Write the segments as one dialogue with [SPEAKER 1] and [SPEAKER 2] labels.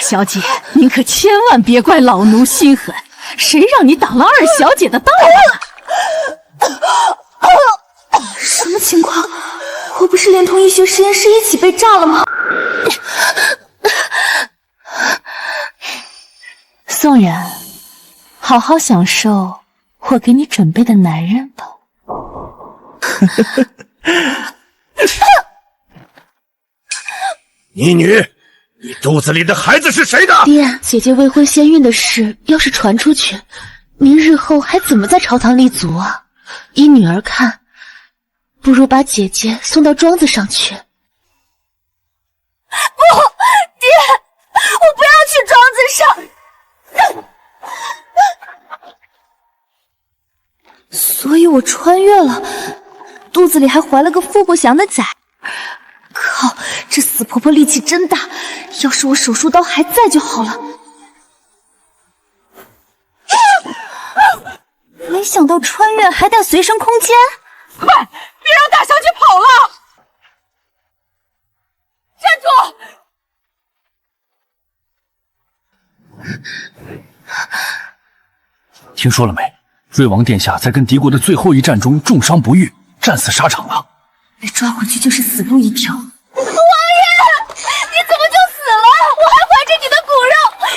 [SPEAKER 1] 小姐，您可千万别怪老奴心狠，谁让你挡了二小姐的道啊？
[SPEAKER 2] 什么情况？我不是连同医学实验室一起被炸了吗？
[SPEAKER 1] 宋然，好好享受我给你准备的男人吧。
[SPEAKER 3] 逆女，你肚子里的孩子是谁的？
[SPEAKER 2] 爹，姐姐未婚先孕的事要是传出去，您日后还怎么在朝堂立足啊？依女儿看，不如把姐姐送到庄子上去。
[SPEAKER 4] 不，爹，我不要去庄子上。
[SPEAKER 2] 所以我穿越了，肚子里还怀了个父不祥的崽。靠，这死婆婆力气真大，要是我手术刀还在就好了。没想到穿越还带随身空间。
[SPEAKER 4] 快，别让大小姐跑了！
[SPEAKER 5] 站住！听说了没？瑞王殿下在跟敌国的最后一战中重伤不愈，战死沙场了。
[SPEAKER 2] 被抓回去就是死路一条。
[SPEAKER 4] 王爷，你怎么就死了？我还怀着你的骨肉，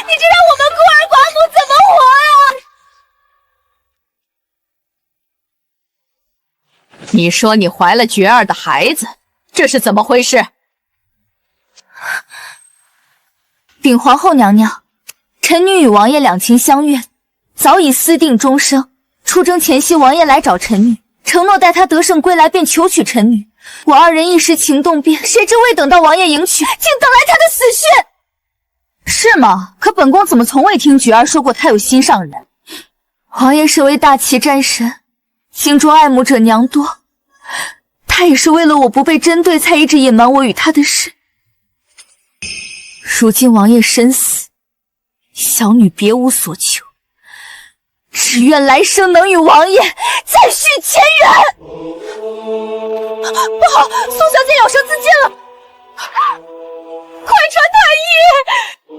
[SPEAKER 4] 你这让我们孤儿寡母怎么活呀？
[SPEAKER 1] 你说你怀了绝儿的孩子，这是怎么回事？
[SPEAKER 2] 禀皇后娘娘，臣女与王爷两情相悦，早已私定终生。出征前夕，王爷来找臣女，承诺待他得胜归来便求娶臣女。我二人一时情动变，谁知未等到王爷迎娶，竟等来他的死讯。是吗？可本宫怎么从未听菊儿说过他有心上人？王爷身为大齐战神，心中爱慕者娘多，他也是为了我不被针对，才一直隐瞒我与他的事。如今王爷身死，小女别无所求，只愿来生能与王爷再续前缘。不好，宋小姐咬舌自尽了！
[SPEAKER 4] 快传太医！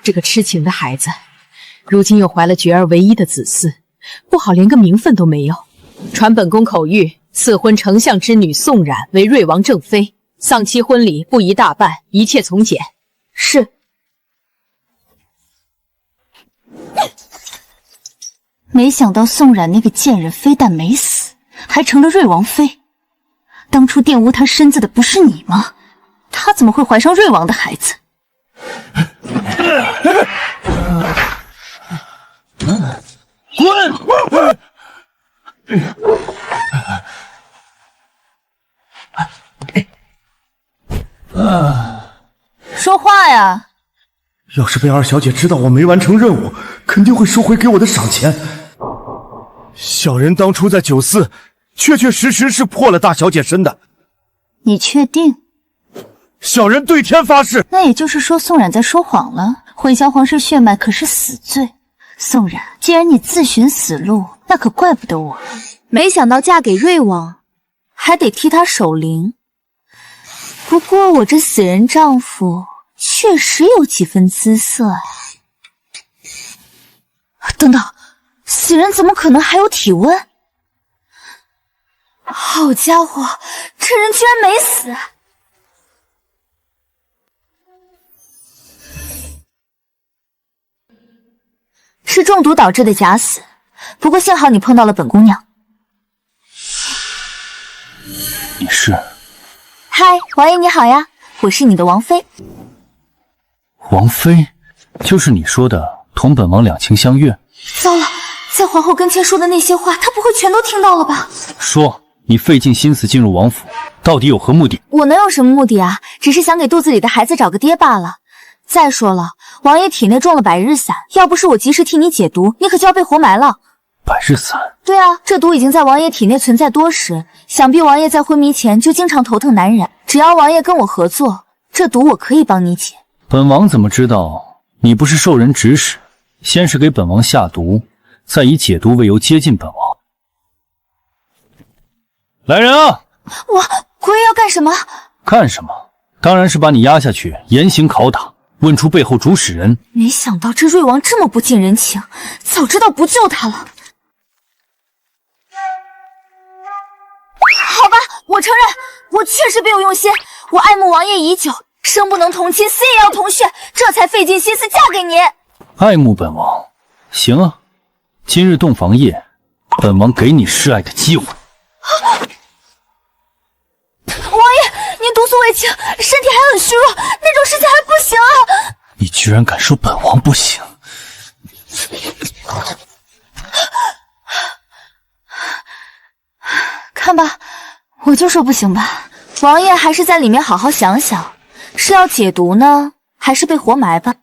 [SPEAKER 1] 这个痴情的孩子，如今又怀了绝儿唯一的子嗣，不好连个名分都没有。传本宫口谕，赐婚丞相之女宋冉为瑞王正妃，丧期婚礼不宜大办，一切从简。
[SPEAKER 2] 是。没想到宋冉那个贱人非但没死，还成了瑞王妃。当初玷污她身子的不是你吗？她怎么会怀上瑞王的孩子？
[SPEAKER 5] 滚！
[SPEAKER 2] 说话呀！
[SPEAKER 3] 要是被二小姐知道我没完成任务，肯定会收回给我的赏钱。小人当初在九寺，确确实实是破了大小姐身的。
[SPEAKER 2] 你确定？
[SPEAKER 3] 小人对天发誓。
[SPEAKER 2] 那也就是说，宋冉在说谎了。混淆皇室血脉可是死罪。宋冉，既然你自寻死路，那可怪不得我。没想到嫁给瑞王，还得替他守灵。不过我这死人丈夫确实有几分姿色啊。等等，死人怎么可能还有体温？好家伙，这人居然没死！是中毒导致的假死，不过幸好你碰到了本姑娘。
[SPEAKER 5] 你是？
[SPEAKER 2] 嗨，王爷你好呀，我是你的王妃。
[SPEAKER 5] 王妃，就是你说的同本王两情相悦？
[SPEAKER 2] 糟了，在皇后跟前说的那些话，她不会全都听到了吧？
[SPEAKER 5] 说，你费尽心思进入王府，到底有何目的？
[SPEAKER 2] 我能有什么目的啊？只是想给肚子里的孩子找个爹罢了。再说了，王爷体内中了百日散，要不是我及时替你解毒，你可就要被活埋了。
[SPEAKER 5] 百日散？
[SPEAKER 2] 对啊，这毒已经在王爷体内存在多时，想必王爷在昏迷前就经常头疼难忍。只要王爷跟我合作，这毒我可以帮你解。
[SPEAKER 5] 本王怎么知道你不是受人指使，先是给本王下毒，再以解毒为由接近本王？来人啊！
[SPEAKER 2] 国爷要干什么？
[SPEAKER 5] 干什么？当然是把你压下去，严刑拷打，问出背后主使人。
[SPEAKER 2] 没想到这瑞王这么不近人情，早知道不救他了。好吧，我承认，我确实别有用心。我爱慕王爷已久，生不能同亲，死也要同血，这才费尽心思嫁给你。
[SPEAKER 5] 爱慕本王，行啊，今日洞房夜，本王给你示爱的机会。
[SPEAKER 2] 王爷，您毒素未清，身体还很虚弱，那种事情还不行啊！
[SPEAKER 5] 你居然敢说本王不行！
[SPEAKER 2] 看吧，我就说不行吧。王爷还是在里面好好想想，是要解毒呢，还是被活埋吧？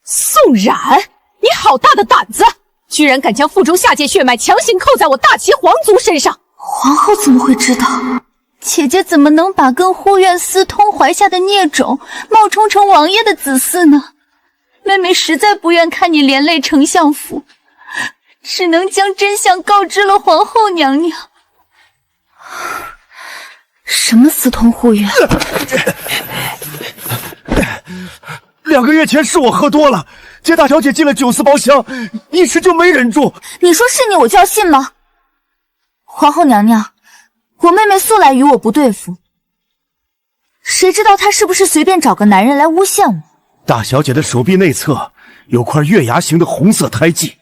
[SPEAKER 1] 宋冉，你好大的胆子，居然敢将腹中下界血脉强行扣在我大齐皇族身上！
[SPEAKER 2] 皇后怎么会知道？姐姐怎么能把跟护院私通怀下的孽种冒充成王爷的子嗣呢？妹妹实在不愿看你连累丞相府，只能将真相告知了皇后娘娘。什么私通护院
[SPEAKER 3] 2个月前是我喝多了，接大小姐进了酒肆包厢，一时就没忍住。
[SPEAKER 2] 你说是你，我就要信吗？皇后娘娘，我妹妹素来与我不对付，谁知道她是不是随便找个男人来诬陷我？
[SPEAKER 3] 大小姐的手臂内侧有块月牙形的红色胎记，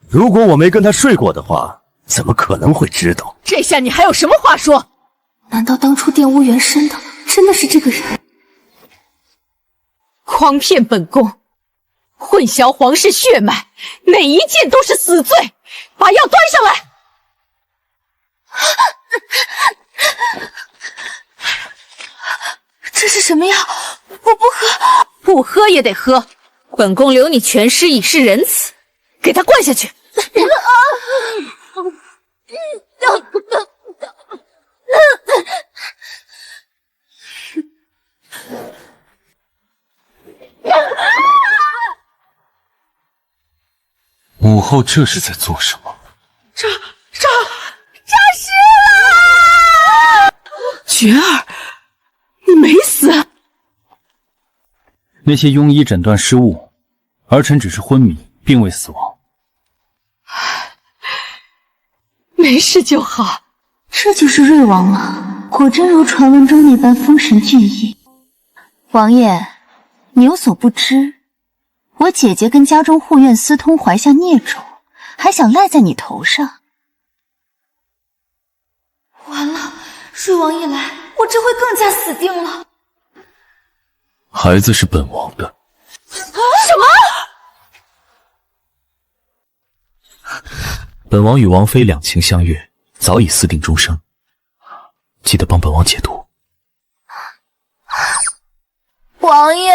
[SPEAKER 3] 如果我没跟她睡过的话，怎么可能会知道？
[SPEAKER 1] 这下你还有什么话说？
[SPEAKER 2] 难道当初玷污原身的真的是这个人？
[SPEAKER 1] 诓骗本宫，混淆皇室血脉，每一件都是死罪！把药端上来！
[SPEAKER 2] 这是什么药？我不喝，
[SPEAKER 1] 不喝也得喝。本宫留你全尸以示仁慈，给他灌下去。
[SPEAKER 5] 母后这是在做什么？
[SPEAKER 1] 诈尸了！觉儿，你没死。
[SPEAKER 5] 那些庸医诊断失误，儿臣只是昏迷，并未死亡。
[SPEAKER 1] 没事就好。
[SPEAKER 2] 这就是瑞王吗？果真如传闻中那般丰神巨异。王爷，你有所不知，我姐姐跟家中护院私通，怀下孽种，还想赖在你头上。完了，瑞王一来，我这回更加死定了。
[SPEAKER 5] 孩子是本王的。
[SPEAKER 1] 什么？
[SPEAKER 6] 本王与王妃两情相悦，早已私定终生，记得帮本王解毒。
[SPEAKER 2] 王爷，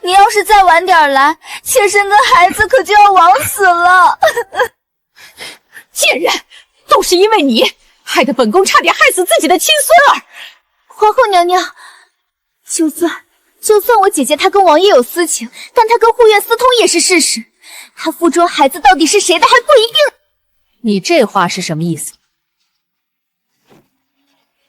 [SPEAKER 2] 你要是再晚点来，妾身跟孩子可就要枉死了。
[SPEAKER 1] 贱人，都是因为你，害得本宫差点害死自己的亲孙儿。
[SPEAKER 2] 皇后娘娘，就算我姐姐她跟王爷有私情，但她跟护院私通也是事实。她腹中孩子到底是谁的还不一定。
[SPEAKER 1] 你这话是什么意思？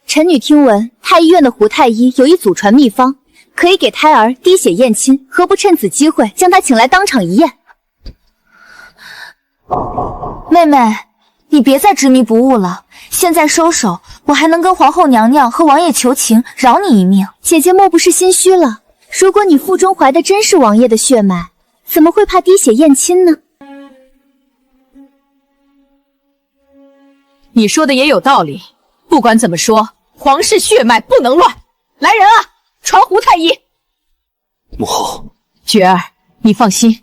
[SPEAKER 2] 臣女听闻太医院的胡太医有一祖传秘方，可以给胎儿滴血验亲，何不趁此机会将他请来当场一验？妹妹，你别再执迷不悟了，现在收手，我还能跟皇后娘娘和王爷求情，饶你一命。姐姐莫不是心虚了？如果你腹中怀的真是王爷的血脉，怎么会怕滴血验亲呢？
[SPEAKER 1] 你说的也有道理，不管怎么说，皇室血脉不能乱。来人啊，传胡太医。
[SPEAKER 6] 母后，
[SPEAKER 1] 觉儿，你放心，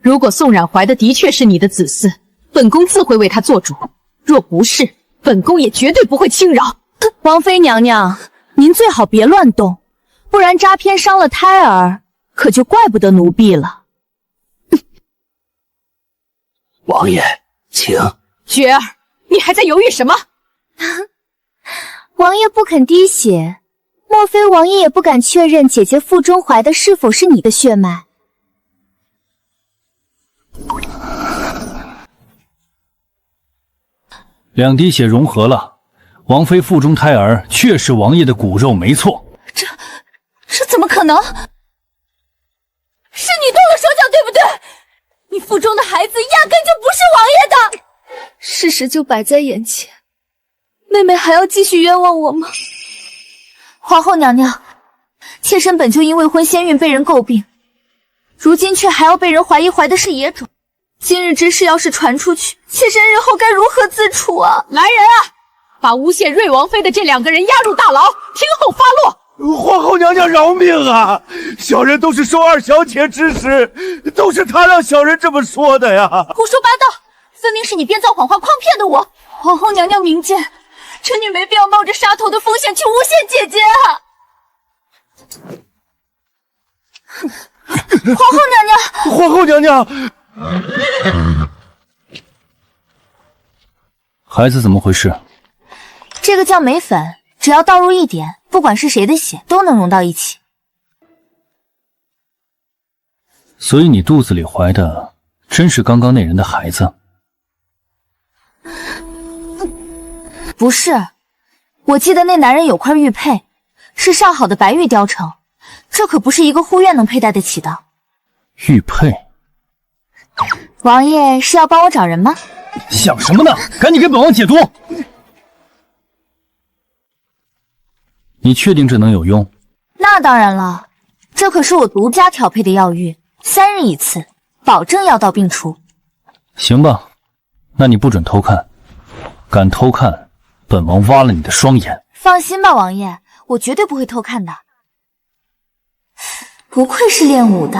[SPEAKER 1] 如果宋冉怀的的确是你的子嗣，本宫自会为他做主；若不是，本宫也绝对不会轻饶。
[SPEAKER 2] 王妃娘娘，您最好别乱动，不然扎偏伤了胎儿，可就怪不得奴婢了。
[SPEAKER 6] 王爷，请。
[SPEAKER 1] 觉儿，你还在犹豫什么？
[SPEAKER 2] 王爷不肯滴血，莫非王爷也不敢确认姐姐腹中怀的是否是你的血脉？
[SPEAKER 5] 2滴血融合了，王妃腹中胎儿确是王爷的骨肉，没错。
[SPEAKER 2] 这怎么可能？是你动了手脚，对不对？你腹中的孩子压根就不是王爷的。
[SPEAKER 4] 事实就摆在眼前，妹妹还要继续冤枉我吗？
[SPEAKER 2] 皇后娘娘，妾身本就因未婚先孕被人诟病，如今却还要被人怀疑怀的是野种。今日之事要是传出去，妾身日后该如何自处啊？
[SPEAKER 1] 来人啊，把诬陷瑞王妃的这2个人押入大牢，听候发落。
[SPEAKER 3] 皇后娘娘饶命啊！小人都是受二小姐指使，都是她让小人这么说的呀！
[SPEAKER 2] 胡说八道，分明是你编造谎话诓骗的我。皇后娘娘明鉴，臣女没必要冒着杀头的风险去诬陷姐姐啊！皇后娘娘，
[SPEAKER 3] 皇后娘娘，
[SPEAKER 5] 孩子怎么回事？
[SPEAKER 2] 这个叫眉粉，只要倒入一点，不管是谁的血都能融到一起。
[SPEAKER 5] 所以你肚子里怀的真是刚刚那人的孩子？
[SPEAKER 2] 不是，我记得那男人有块玉佩，是上好的白玉雕成，这可不是一个护院能佩戴得起的。
[SPEAKER 5] 玉佩？
[SPEAKER 2] 王爷是要帮我找人吗？
[SPEAKER 5] 想什么呢？赶紧给本王解毒！你确定这能有用？
[SPEAKER 2] 那当然了，这可是我独家调配的药浴，3日一次，保证药到病除。
[SPEAKER 5] 行吧，那你不准偷看，敢偷看，本王挖了你的双眼。
[SPEAKER 2] 放心吧，王爷，我绝对不会偷看的。不愧是练武的，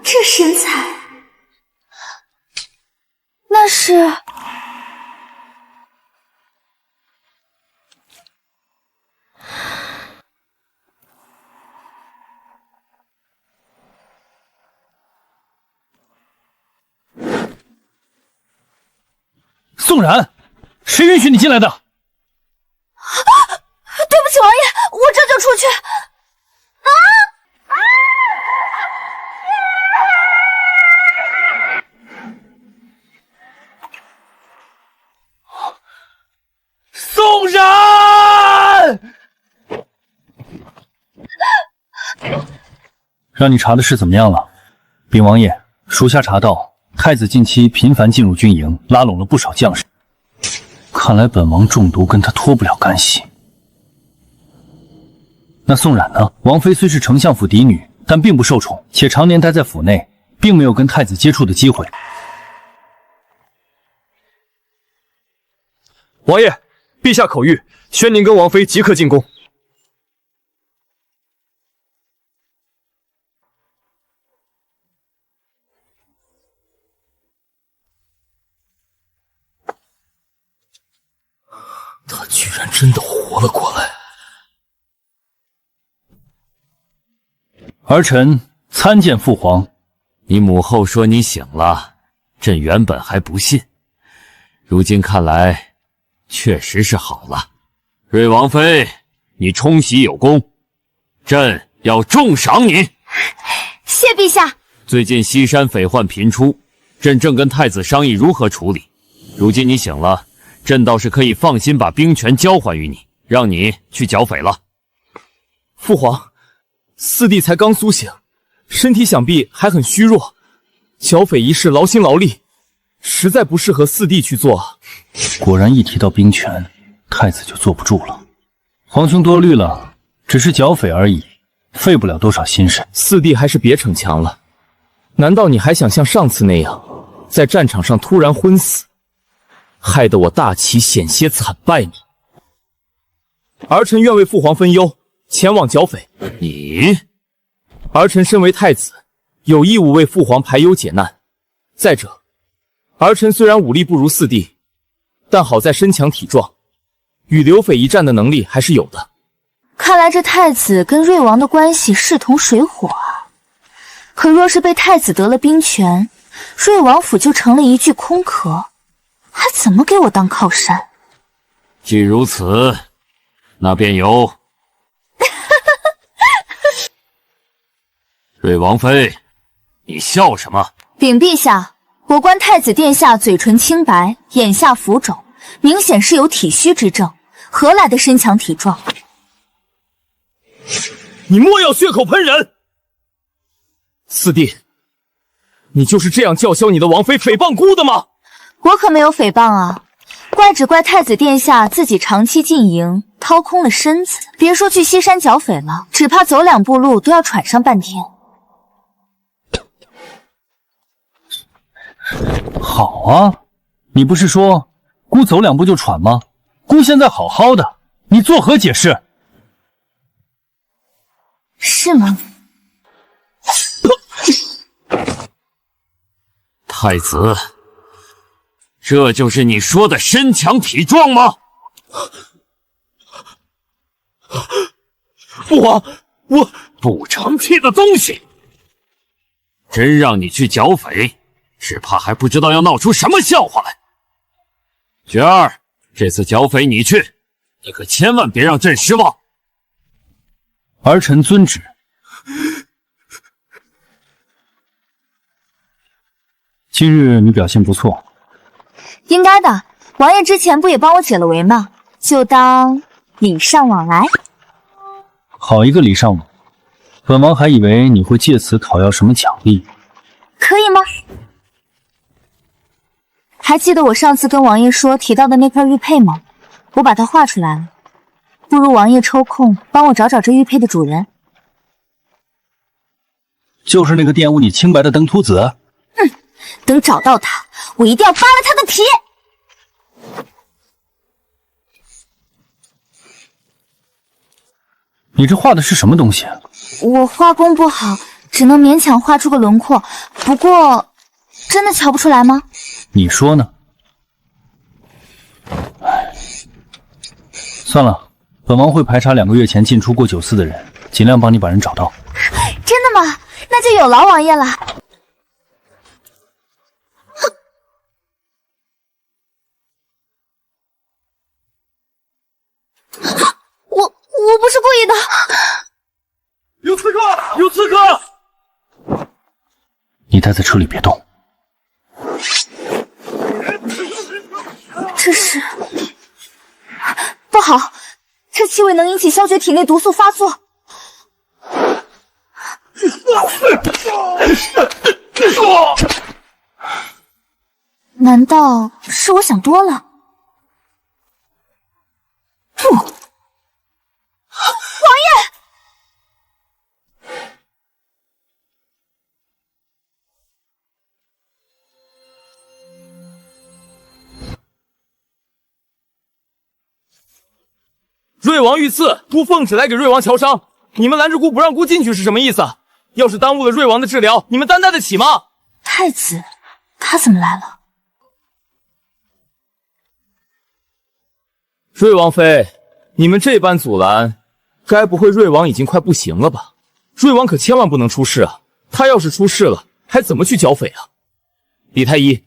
[SPEAKER 2] 这身材，那是……
[SPEAKER 5] 宋冉，谁允许你进来的？
[SPEAKER 2] 对不起，王爷，我这就出去。
[SPEAKER 3] 宋冉！
[SPEAKER 5] 让你查的事怎么样了？禀王爷，属下查到太子近期频繁进入军营，拉拢了不少将士。看来本王中毒跟他脱不了干系。那宋冉呢？王妃虽是丞相府嫡女，但并不受宠，且常年待在府内，并没有跟太子接触的机会。
[SPEAKER 7] 王爷，陛下口谕，宣宁跟王妃即刻进宫。
[SPEAKER 6] 他居然真的活了过来。
[SPEAKER 5] 儿臣参见父皇。
[SPEAKER 6] 你母后说你醒了，朕原本还不信，如今看来确实是好了。瑞王妃，你冲喜有功，朕要重赏你。
[SPEAKER 2] 谢陛下。
[SPEAKER 6] 最近西山匪患频出，朕正跟太子商议如何处理。如今你醒了，朕倒是可以放心把兵权交还于你，让你去剿匪了。
[SPEAKER 7] 父皇，四弟才刚苏醒，身体想必还很虚弱，剿匪一事劳心劳力，实在不适合四弟去做。
[SPEAKER 5] 果然一提到兵权，太子就坐不住了。皇兄多虑了，只是剿匪而已，费不了多少心神。
[SPEAKER 7] 四弟还是别逞强了，难道你还想像上次那样，在战场上突然昏死，害得我大齐险些惨败你？儿臣愿为父皇分忧，前往剿匪。
[SPEAKER 6] 你，
[SPEAKER 7] 儿臣身为太子，有义务为父皇排忧解难。再者，儿臣虽然武力不如四弟，但好在身强体壮，与刘匪一战的能力还是有的。
[SPEAKER 2] 看来这太子跟瑞王的关系势同水火啊！可若是被太子得了兵权，瑞王府就成了一具空壳，还怎么给我当靠山？
[SPEAKER 6] 既如此，那便由瑞王妃，你笑什么？
[SPEAKER 2] 禀陛下，我观太子殿下嘴唇清白，眼下浮肿，明显是有体虚之症，何来的身强体壮？
[SPEAKER 7] 你莫要血口喷人！四弟，你就是这样叫嚣你的王妃诽谤姑的吗？
[SPEAKER 2] 我可没有诽谤啊，只怪太子殿下自己长期禁营，掏空了身子，别说去西山剿匪了，只怕走2步路都要喘上半天。
[SPEAKER 5] 好啊，你不是说姑走2步就喘吗？姑现在好好的，你作何解释？
[SPEAKER 2] 是吗？
[SPEAKER 6] 太子，这就是你说的身强体壮吗？
[SPEAKER 7] 父皇，我
[SPEAKER 6] 不成器的东西！真让你去剿匪，只怕还不知道要闹出什么笑话来。雪儿，这次剿匪你去，你可千万别让朕失望。
[SPEAKER 5] 儿臣遵旨。今日你表现不错，
[SPEAKER 2] 应该的，王爷之前不也帮我解了围吗？就当礼尚往来。
[SPEAKER 5] 好一个礼尚往，本王还以为你会借此讨要什么奖励。
[SPEAKER 2] 可以吗？还记得我上次跟王爷说提到的那块玉佩吗？我把它画出来了，不如王爷抽空帮我找找这玉佩的主人。
[SPEAKER 5] 就是那个玷污你清白的登徒子。
[SPEAKER 2] 等找到他，我一定要扒了他的皮。
[SPEAKER 5] 你这画的是什么东西？
[SPEAKER 2] 我画工不好，只能勉强画出个轮廓。不过，真的瞧不出来吗？
[SPEAKER 5] 你说呢？算了，本王会排查2个月前进出过酒肆的人，尽量帮你把人找到。
[SPEAKER 2] 真的吗？那就有劳王爷了。我不是故意的。
[SPEAKER 7] 有刺客！有刺客！
[SPEAKER 5] 你待在车里别动。
[SPEAKER 2] 这是不好，这气味能引起萧绝体内毒素发作。难道是我想多了？不，王爷！
[SPEAKER 7] 瑞王遇刺，姑奉旨来给瑞王疗伤。你们拦着姑不让姑进去是什么意思？要是耽误了瑞王的治疗，你们担待得起吗？
[SPEAKER 2] 太子，他怎么来了？
[SPEAKER 7] 瑞王妃，你们这般阻拦，该不会瑞王已经快不行了吧？瑞王可千万不能出事啊！他要是出事了，还怎么去剿匪啊？李太医，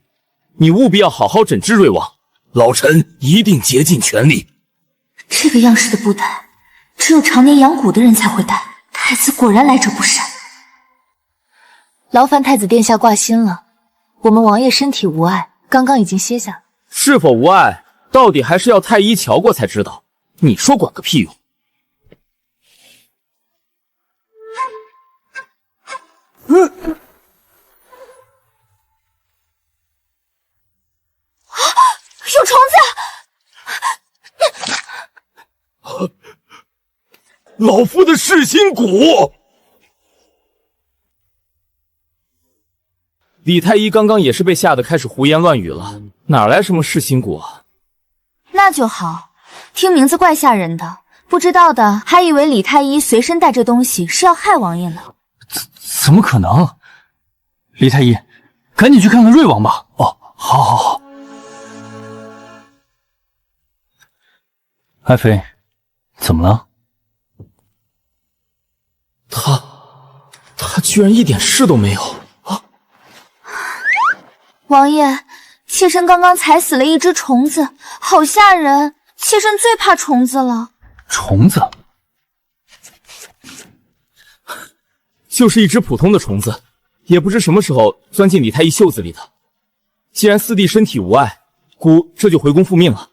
[SPEAKER 7] 你务必要好好诊治瑞王，老臣一定竭尽全力。
[SPEAKER 2] 这个样式的布袋，只有常年养蛊的人才会戴。太子果然来者不善。劳烦太子殿下挂心了，我们王爷身体无碍，刚刚已经歇下了。
[SPEAKER 7] 是否无碍，到底还是要太医瞧过才知道。你说管个屁用！
[SPEAKER 2] 有虫子！
[SPEAKER 7] 老夫的噬心蛊！李太医刚刚也是被吓得开始胡言乱语了，哪来什么噬心蛊啊？
[SPEAKER 2] 那就好，听名字怪吓人的，不知道的还以为李太医随身带这东西是要害王爷呢。
[SPEAKER 5] 怎么可能？李太医，赶紧去看看瑞王吧。哦，好好好。爱妃，怎么了？
[SPEAKER 7] 他居然一点事都没有啊！
[SPEAKER 2] 王爷，妾身刚刚踩死了一只虫子，好吓人！妾身最怕虫子了。
[SPEAKER 5] 虫子？
[SPEAKER 7] 就是一只普通的虫子，也不知什么时候钻进李太医袖子里的。既然四弟身体无碍，姑这就回宫复命了。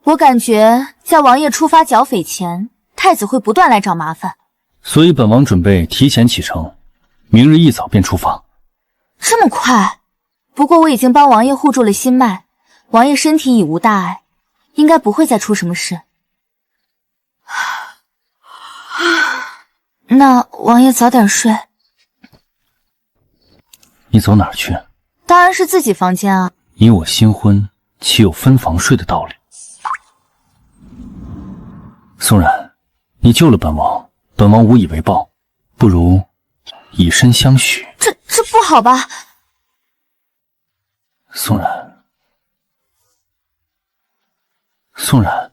[SPEAKER 2] 我感觉在王爷出发剿匪前，太子会不断来找麻烦，
[SPEAKER 5] 所以本王准备提前启程，明日一早便出发。
[SPEAKER 2] 这么快？不过我已经帮王爷护住了心脉，王爷身体已无大碍，应该不会再出什么事。那王爷早点睡。
[SPEAKER 5] 你走哪儿去？
[SPEAKER 2] 当然是自己房间啊。
[SPEAKER 5] 你我新婚，岂有分房睡的道理？宋冉，你救了本王，本王无以为报，不如以身相许。
[SPEAKER 2] 这不好吧？
[SPEAKER 5] 宋冉，宋冉，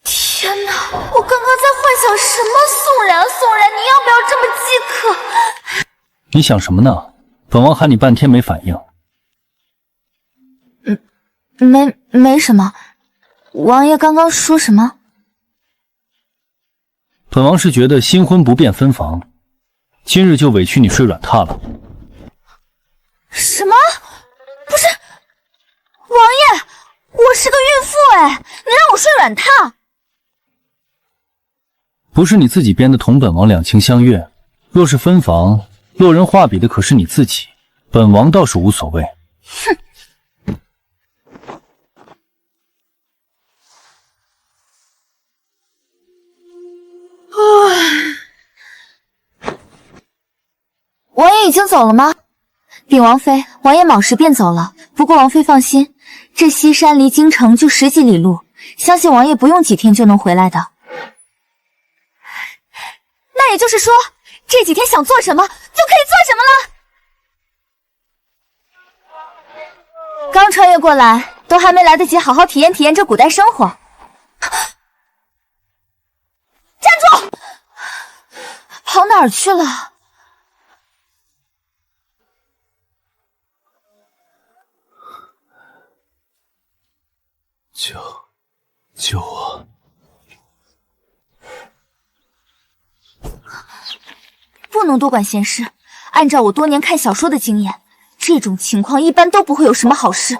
[SPEAKER 2] 天哪！我刚刚在幻想什么？宋冉，宋冉，你要不要这么饥渴？
[SPEAKER 5] 你想什么呢？本王喊你半天没反应。
[SPEAKER 2] 没什么。王爷刚刚说什么？
[SPEAKER 5] 本王是觉得新婚不便分房，今日就委屈你睡软榻了。
[SPEAKER 2] 什么？不是，王爷，我是个孕妇哎，你让我睡软榻？
[SPEAKER 5] 不是你自己编的同本王两情相悦，若是分房，落人画笔的可是你自己，本王倒是无所谓。
[SPEAKER 2] 哼。王爷已经走了吗？禀王妃，王爷卯时便走了。不过王妃放心，这西山离京城就10几里路，相信王爷不用几天就能回来的。那也就是说，这几天想做什么就可以做什么了。刚穿越过来，都还没来得及好好体验体验这古代生活。站住！跑哪儿去了？
[SPEAKER 3] 救我！
[SPEAKER 2] 不能多管闲事。按照我多年看小说的经验，这种情况一般都不会有什么好事。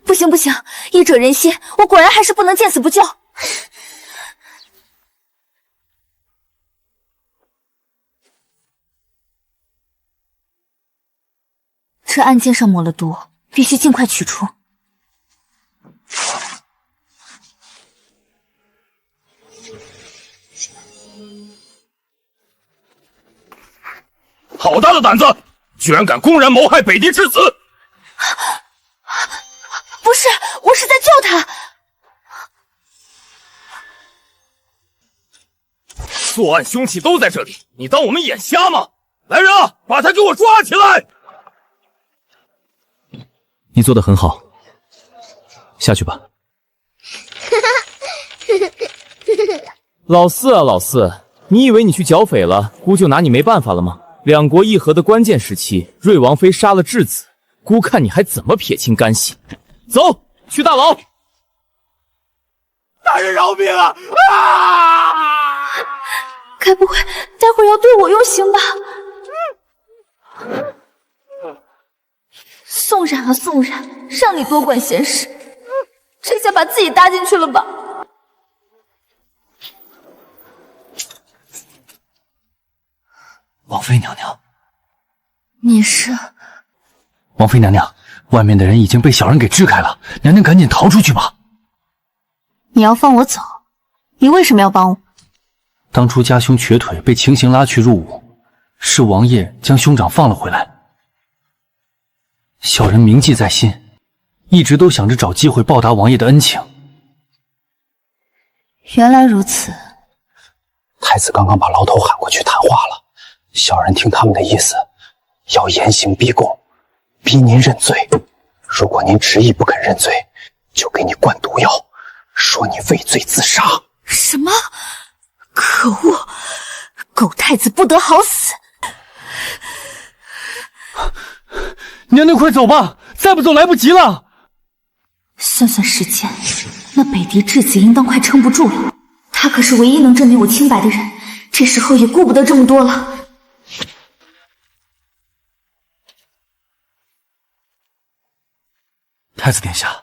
[SPEAKER 2] 不行不行，医者仁心，我果然还是不能见死不救。这案件上抹了毒，必须尽快取出。
[SPEAKER 3] 好大的胆子，居然敢公然谋害北狄之子！
[SPEAKER 2] 不是，我是在救他。
[SPEAKER 3] 作案凶器都在这里，你当我们眼瞎吗？来人啊，把他给我抓起来！
[SPEAKER 7] 你做得很好，下去吧。老四啊，老四，你以为你去剿匪了，姑就拿你没办法了吗？两国议和的关键时期，瑞王妃杀了质子，姑看你还怎么撇清干系。走，去大牢。
[SPEAKER 3] 大人饶命啊！啊！
[SPEAKER 2] 该不会待会儿要对我用刑吧？宋冉啊，宋冉，让你多管闲事，这下把自己搭进去了吧？
[SPEAKER 5] 王妃娘娘，
[SPEAKER 2] 你是？
[SPEAKER 5] 王妃娘娘，外面的人已经被小人给支开了，娘娘赶紧逃出去吧。
[SPEAKER 1] 你要放我走？你为什么要帮我？
[SPEAKER 5] 当初家兄瘸腿被情形拉去入伍，是王爷将兄长放了回来。小人铭记在心，一直都想着找机会报答王爷的恩情。
[SPEAKER 2] 原来如此。
[SPEAKER 8] 太子刚刚把牢头喊过去谈话了，小人听他们的意思，要严刑逼供，逼您认罪。如果您执意不肯认罪，就给你灌毒药，说你畏罪自杀。
[SPEAKER 2] 什么？可恶！狗太子不得好死！
[SPEAKER 5] 娘娘快走吧，再不走来不及了。
[SPEAKER 2] 算算时间，那北狄质子应当快撑不住了。他可是唯一能证明我清白的人，这时候也顾不得这么多了。
[SPEAKER 3] 太子殿下，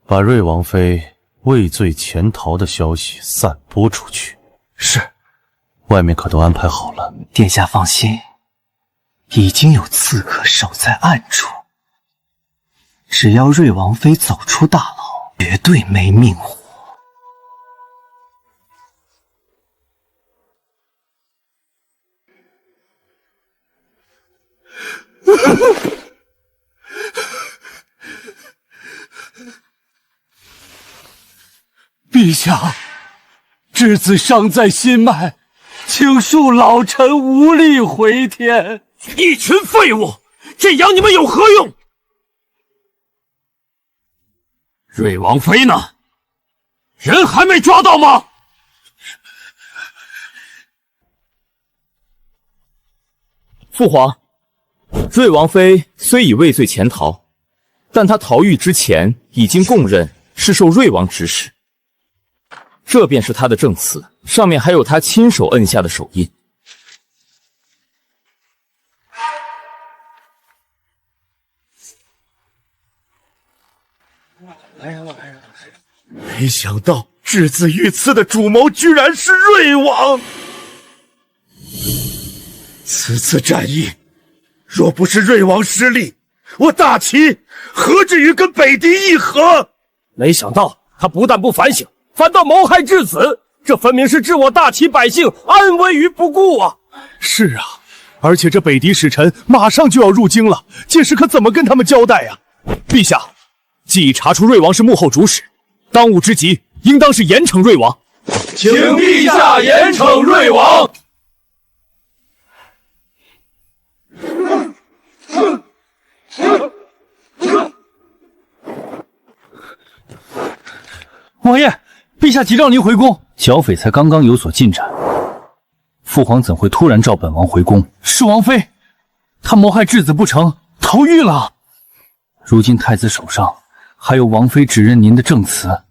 [SPEAKER 3] 把瑞王妃畏罪潜逃的消息散播出去。是，外面可都安排好了。
[SPEAKER 8] 殿下放心，已经有刺客守在暗处，只要瑞王妃走出大牢，绝对没命活。
[SPEAKER 3] 陛下，质子伤在心脉，请恕老臣无力回天。
[SPEAKER 6] 一群废物，这养你们有何用？瑞王妃呢？人还没抓到吗？
[SPEAKER 7] 父皇，瑞王妃虽已畏罪潜逃，但她逃狱之前已经供认是受瑞王指使，这便是她的证词，上面还有她亲手摁下的手印。
[SPEAKER 3] 没想到质子遇刺的主谋居然是瑞王。此次战役，若不是瑞王失利，我大齐何至于跟北狄议和？
[SPEAKER 7] 没想到他不但不反省，反倒谋害质子，这分明是置我大齐百姓安危于不顾啊！
[SPEAKER 3] 是啊，而且这北狄使臣马上就要入京了，届时可怎么跟他们交代呀？
[SPEAKER 7] 陛下，既已查出瑞王是幕后主使，当务之急应当是严惩瑞王。
[SPEAKER 3] 请陛下严惩瑞王。
[SPEAKER 5] 王爷，陛下急召您回宫。剿匪才刚刚有所进展，父皇怎会突然召本王回宫？是王妃，她谋害质子不成，逃狱了。如今太子手上还有王妃指认您的证词，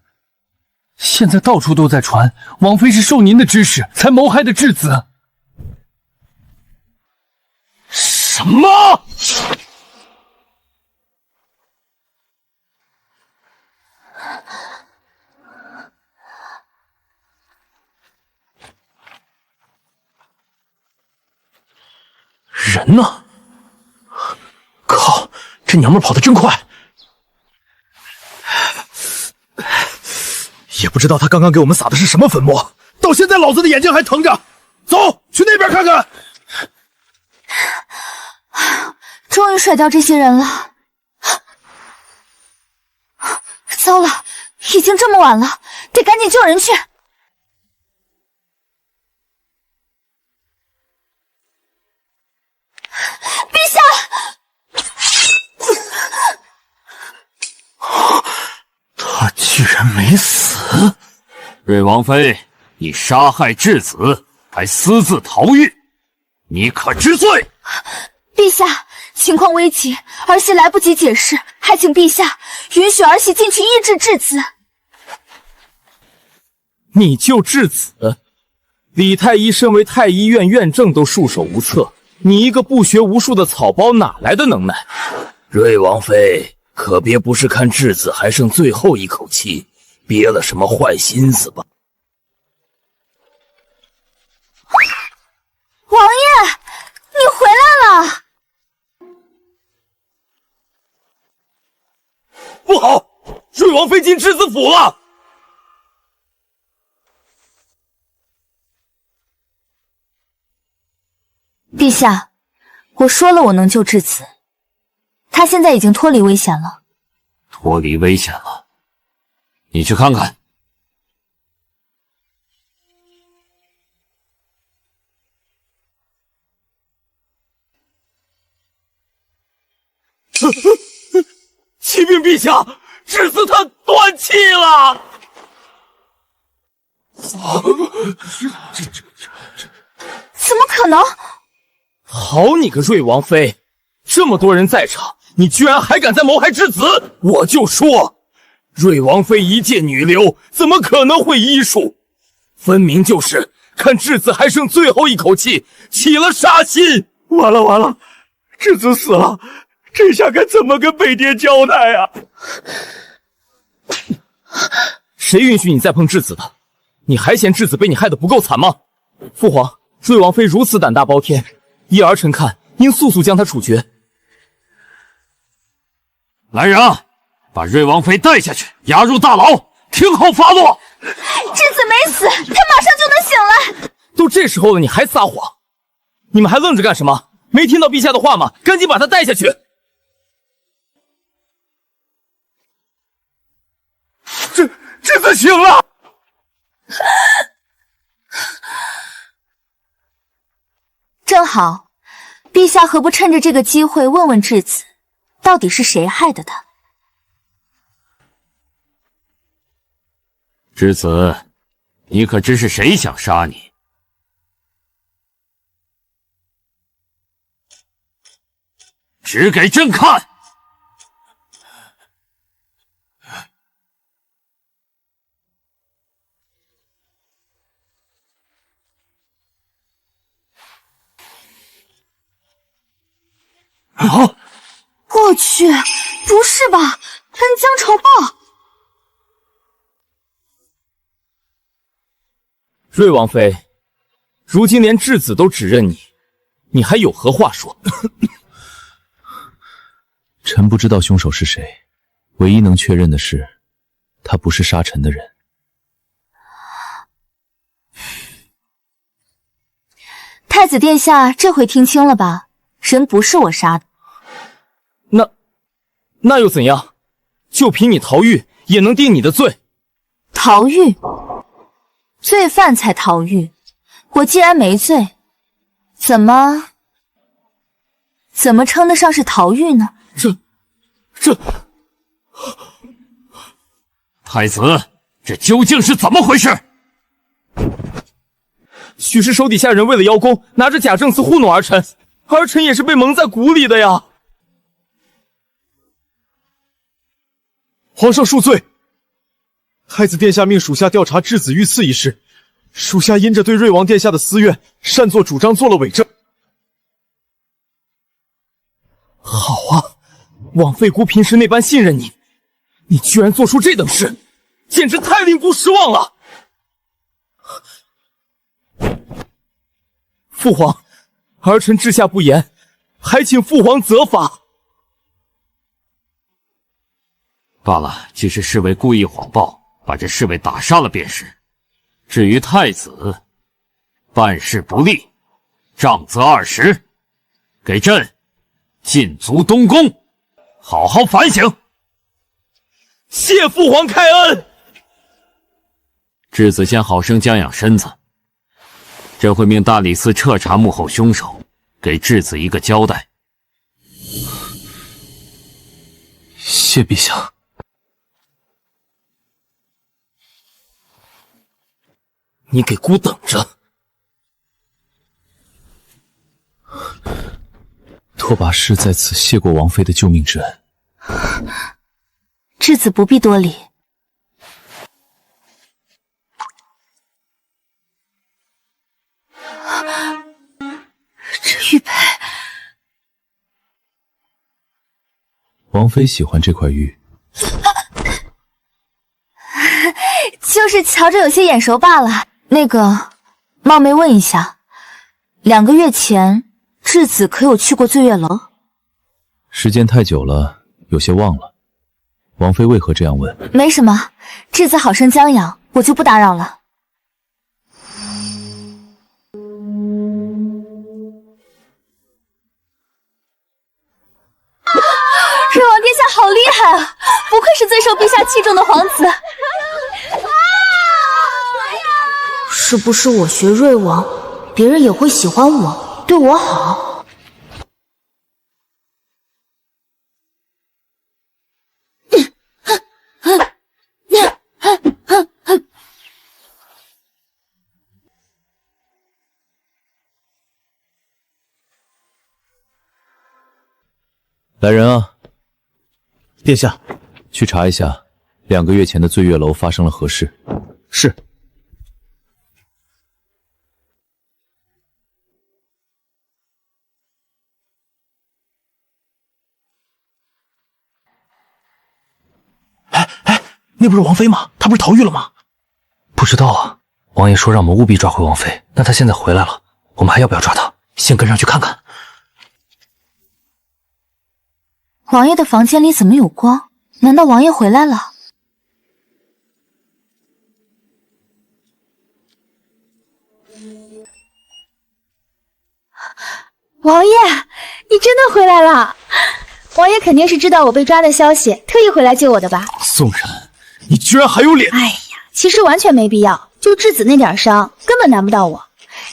[SPEAKER 5] 现在到处都在传王妃是受您的指使才谋害的质子。
[SPEAKER 6] 什么？
[SPEAKER 3] 人呢？靠，这娘们跑得真快！也不知道他刚刚给我们撒的是什么粉末，到现在老子的眼睛还疼着。走，去那边看看。
[SPEAKER 2] 终于甩掉这些人了。糟了，已经这么晚了，得赶紧救人去。陛下！
[SPEAKER 3] 他居然没死！
[SPEAKER 6] 瑞王妃，你杀害质子，还私自逃狱，你可知罪？
[SPEAKER 2] 陛下，情况危急，儿媳来不及解释，还请陛下允许儿媳进去医治质子。
[SPEAKER 7] 你救质子？李太医身为太医院院正都束手无策，你一个不学无术的草包哪来的能耐？
[SPEAKER 9] 瑞王妃，可别不是看质子还剩最后一口气，憋了什么坏心思吧？
[SPEAKER 2] 王爷，你回来了！
[SPEAKER 7] 不好，瑞王妃进质子府了！
[SPEAKER 2] 陛下，我说了我能救质子，他现在已经脱离危险了。
[SPEAKER 6] 脱离危险了，你去看看。
[SPEAKER 7] 启禀陛下，质子他断气了！
[SPEAKER 2] 怎么可能？
[SPEAKER 7] 好你个瑞王妃，这么多人在场，你居然还敢再谋害质子！我就说，瑞王妃一介女流，怎么可能会医术？分明就是看质子还剩最后一口气，起了杀心。
[SPEAKER 3] 完了完了，质子死了，这下该怎么跟北爹交代啊？
[SPEAKER 7] 谁允许你再碰质子的？你还嫌质子被你害得不够惨吗？父皇，瑞王妃如此胆大包天，依儿臣看，应速速将她处决。
[SPEAKER 6] 来人啊，把瑞王妃带下去，押入大牢，听候发落。
[SPEAKER 2] 质子没死，他马上就能醒来。
[SPEAKER 7] 都这时候了，你还撒谎？你们还愣着干什么？没听到陛下的话吗？赶紧把他带下去！
[SPEAKER 3] 质子醒了。
[SPEAKER 2] 正好，陛下何不趁着这个机会问问质子，到底是谁害的他？
[SPEAKER 6] 质子，你可知是谁想杀你？指给朕看！啊！
[SPEAKER 2] 我去，不是吧？恩将仇报！
[SPEAKER 7] 瑞王妃，如今连质子都指认你，你还有何话说？
[SPEAKER 5] 臣不知道凶手是谁，唯一能确认的是，他不是杀臣的人。
[SPEAKER 2] 太子殿下这回听清了吧？人不是我杀的。
[SPEAKER 7] 那又怎样？就凭你逃狱，也能定你的罪。
[SPEAKER 2] 逃狱？罪犯才逃狱，我既然没罪，怎么称得上是逃狱呢？
[SPEAKER 7] 这……
[SPEAKER 6] 太子，这究竟是怎么回事？
[SPEAKER 7] 许是手底下人为了邀功，拿着假证词糊弄儿臣，儿臣也是被蒙在鼓里的呀。
[SPEAKER 3] 皇上恕罪，太子殿下命属下调查质子遇刺一事，属下因着对瑞王殿下的私怨，擅作主张做了伪证。
[SPEAKER 7] 好啊，枉费姑平时那般信任你，你居然做出这等事，简直太令姑失望了。父皇，儿臣治下不严，还请父皇责罚。
[SPEAKER 6] 罢了，即使侍卫故意谎报，把这侍卫打杀了便是。至于太子，办事不力，杖责20，给朕禁足东宫，好好反省。
[SPEAKER 7] 谢父皇开恩。
[SPEAKER 6] 质子先好生将养身子，朕会命大理寺彻查幕后凶手，给质子一个交代。
[SPEAKER 5] 谢陛下。
[SPEAKER 7] 你给姑等着！
[SPEAKER 5] 拓跋氏在此谢过王妃的救命之恩。
[SPEAKER 2] 质子不必多礼。这玉佩，
[SPEAKER 5] 王妃喜欢这块玉，
[SPEAKER 2] 就是瞧着有些眼熟罢了。那个，冒昧问一下，2个月前质子可有去过醉月楼？
[SPEAKER 5] 时间太久了，有些忘了。王妃为何这样问？
[SPEAKER 2] 没什么，质子好生将养，我就不打扰了。瑞王殿下好厉害啊，不愧是最受陛下器重的皇子。是不是我学瑞王，别人也会喜欢我，对我好？
[SPEAKER 5] 来人啊！
[SPEAKER 3] 殿下，
[SPEAKER 5] 去查一下2个月前的醉月楼发生了何事。
[SPEAKER 3] 是。
[SPEAKER 9] 那不是王妃吗？她不是逃狱了吗？
[SPEAKER 8] 不知道啊，王爷说让我们务必抓回王妃。那她现在回来了，我们还要不要抓她？先跟上去看看。
[SPEAKER 2] 王爷的房间里怎么有光？难道王爷回来了？
[SPEAKER 4] 王爷，你真的回来了！王爷肯定是知道我被抓的消息，特意回来救我的吧？
[SPEAKER 3] 宋然，你居然还有脸！
[SPEAKER 4] 哎呀，其实完全没必要，就质子那点伤，根本难不到我。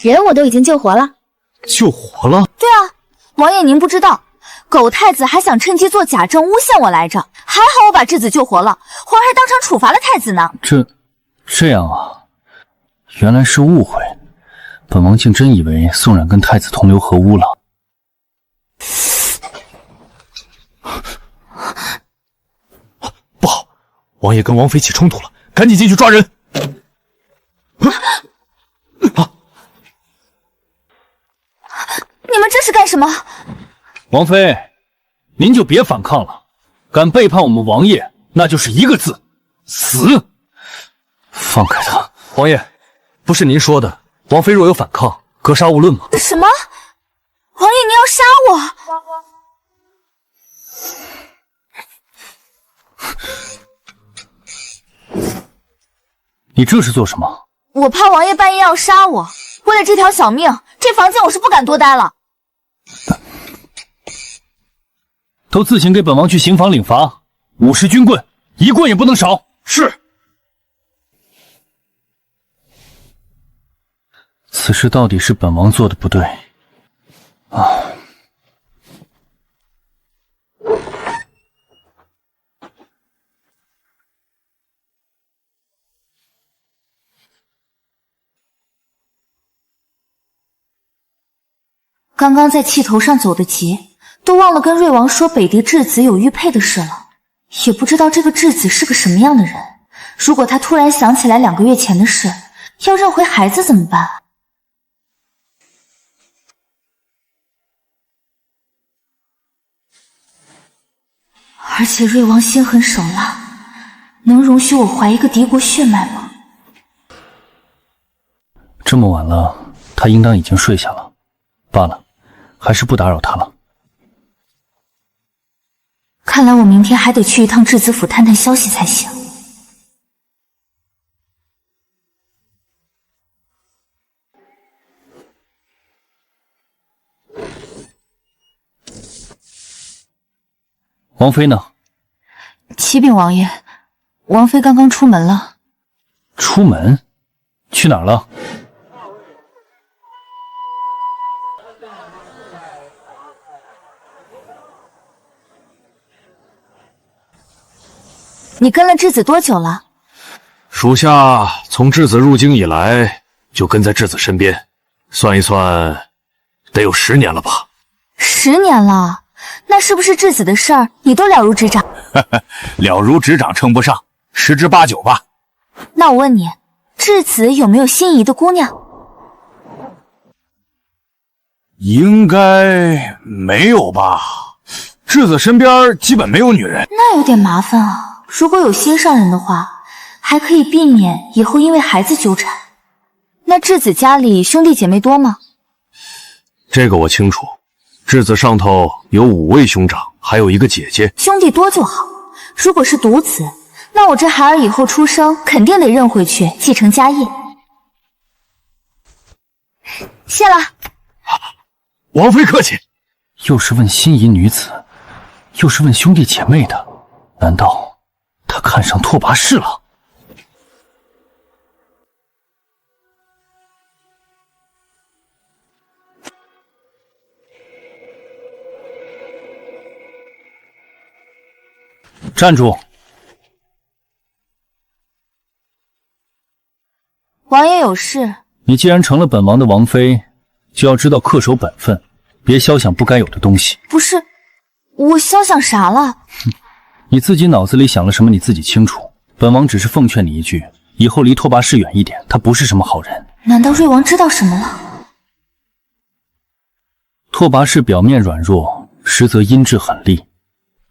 [SPEAKER 4] 人我都已经救活了。
[SPEAKER 3] 救活了？
[SPEAKER 2] 对啊，王爷您不知道，狗太子还想趁机做假证诬陷我来着，还好我把质子救活了，皇儿还当场处罚了太子呢。
[SPEAKER 5] 这样啊，原来是误会。本王竟真以为宋冉跟太子同流合污了。
[SPEAKER 3] 不好，王爷跟王妃起冲突了，赶紧进去抓人！
[SPEAKER 2] 你们这是干什么？
[SPEAKER 5] 王妃，您就别反抗了，敢背叛我们王爷，那就是一个字：死！放开他！
[SPEAKER 8] 王爷，不是您说的，王妃若有反抗，格杀勿论吗？
[SPEAKER 2] 什么？王爷您要杀我？
[SPEAKER 5] 你这是做什么？
[SPEAKER 2] 我怕王爷半夜要杀我，为了这条小命，这房间我是不敢多待了。
[SPEAKER 5] 都自行给本王去刑房领罚，50军棍，一棍也不能少。是。此事到底是本王做的不对啊！
[SPEAKER 2] 刚刚在气头上走得急，都忘了跟瑞王说北狄质子有玉佩的事了，也不知道这个质子是个什么样的人。如果他突然想起来2个月前的事，要认回孩子怎么办？而且瑞王心狠手辣，能容许我怀一个敌国血脉吗？
[SPEAKER 5] 这么晚了，他应当已经睡下了。罢了，还是不打扰他了。
[SPEAKER 2] 看来我明天还得去一趟质子府探探消息才行。
[SPEAKER 5] 王妃呢？
[SPEAKER 2] 启禀王爷，王妃刚刚出门了。
[SPEAKER 5] 出门？去哪儿了？
[SPEAKER 2] 你跟了质子多久了？
[SPEAKER 6] 属下从质子入京以来就跟在质子身边，算一算，得有10年了吧
[SPEAKER 2] ？10年了，那是不是质子的事儿你都了如指掌？
[SPEAKER 9] 了如指掌称不上，10之8九吧。
[SPEAKER 2] 那我问你，质子有没有心仪的姑娘？
[SPEAKER 9] 应该没有吧？质子身边基本没有女人。
[SPEAKER 2] 那有点麻烦啊。如果有心上人的话，还可以避免以后因为孩子纠缠。那质子家里兄弟姐妹多吗？
[SPEAKER 6] 这个我清楚，质子上头有5位兄长，还有一个姐姐。
[SPEAKER 2] 兄弟多就好。如果是独子，那我这孩儿以后出生肯定得认回去继承家业。谢了。
[SPEAKER 3] 王妃客气。
[SPEAKER 5] 又是问心仪女子，又是问兄弟姐妹的，难道他看上拓跋氏了？站住！
[SPEAKER 2] 王爷有事。
[SPEAKER 5] 你既然成了本王的王妃，就要知道恪守本分，别肖想不该有的东西。
[SPEAKER 2] 不是，我肖想啥了？
[SPEAKER 5] 你自己脑子里想了什么，你自己清楚。本王只是奉劝你一句，以后离拓跋氏远一点，他不是什么好人。
[SPEAKER 2] 难道瑞王知道什么了？
[SPEAKER 5] 拓跋氏表面软弱，实则阴质狠戾。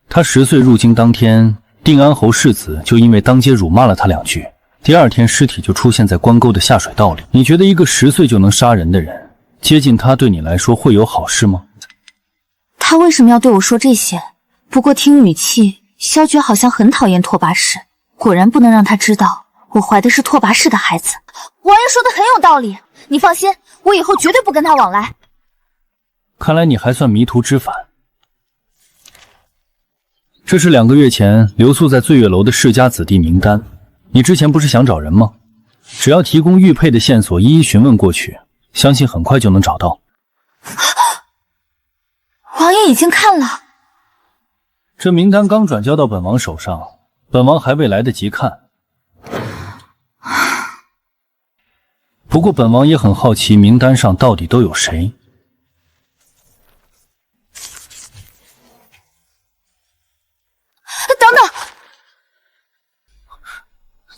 [SPEAKER 5] 他10岁入京当天，定安侯世子就因为当街辱骂了他2句，第2天尸体就出现在关沟的下水道里。你觉得一个10岁就能杀人的人，接近他对你来说会有好事吗？
[SPEAKER 2] 他为什么要对我说这些？不过听语气，萧绝好像很讨厌拓跋氏。果然不能让他知道我怀的是拓跋氏的孩子。王爷说的很有道理，你放心，我以后绝对不跟他往来。
[SPEAKER 5] 看来你还算迷途知返。这是2个月前留宿在醉月楼的世家子弟名单。你之前不是想找人吗？只要提供玉佩的线索，一一询问过去，相信很快就能找到。
[SPEAKER 2] 王爷已经看了。
[SPEAKER 5] 这名单刚转交到本王手上，本王还未来得及看。不过本王也很好奇，名单上到底都有谁？
[SPEAKER 2] 等等，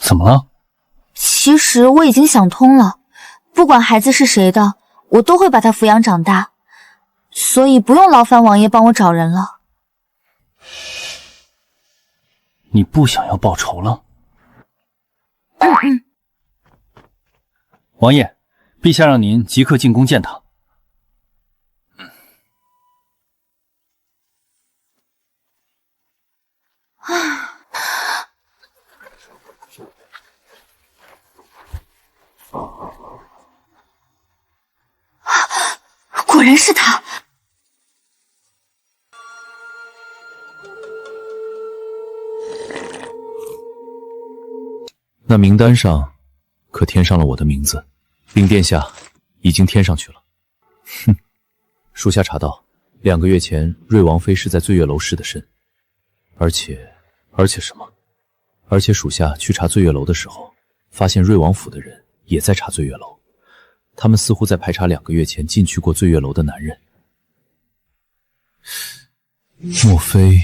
[SPEAKER 5] 怎么了？
[SPEAKER 2] 其实我已经想通了，不管孩子是谁的，我都会把他抚养长大，所以不用劳烦王爷帮我找人了。
[SPEAKER 5] 你不想要报仇了？王爷，陛下让您即刻进宫见他。
[SPEAKER 2] 果然是他。
[SPEAKER 7] 那名单上可填上了我的名字，禀殿下，已经填上去了。哼，属下查到，2个月前瑞王妃是在醉月楼失的身，而且什么？而且属下去查醉月楼的时候，发现瑞王府的人也在查醉月楼，他们似乎在排查2个月前进去过醉月楼的男人。莫非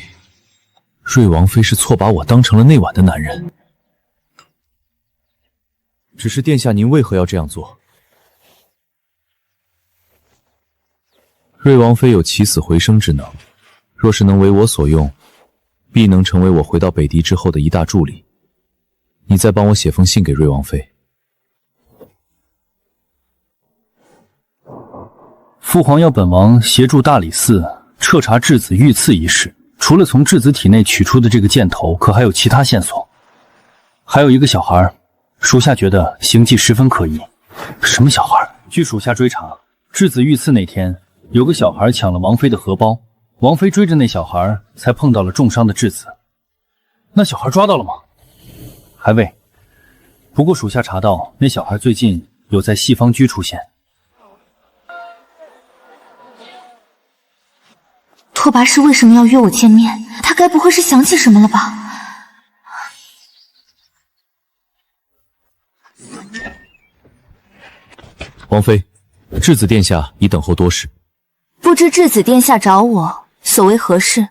[SPEAKER 7] 瑞王妃是错把我当成了那晚的男人？只是殿下，您为何要这样做？瑞王妃有起死回生之能，若是能为我所用，必能成为我回到北狄之后的一大助力。你再帮我写封信给瑞王妃。
[SPEAKER 5] 父皇要本王协助大理寺彻查质子遇刺一事，除了从质子体内取出的这个箭头，可还有其他线索？还有一个小孩，属下觉得行迹十分可疑。什么小孩？据属下追查，质子遇刺那天，有个小孩抢了王妃的荷包，王妃追着那小孩，才碰到了重伤的质子。那小孩抓到了吗？还未。不过属下查到，那小孩最近有在西方居出现。
[SPEAKER 2] 拓跋氏为什么要约我见面？他该不会是想起什么了吧？
[SPEAKER 7] 王妃，质子殿下已等候多时。
[SPEAKER 2] 不知质子殿下找我，所为何事？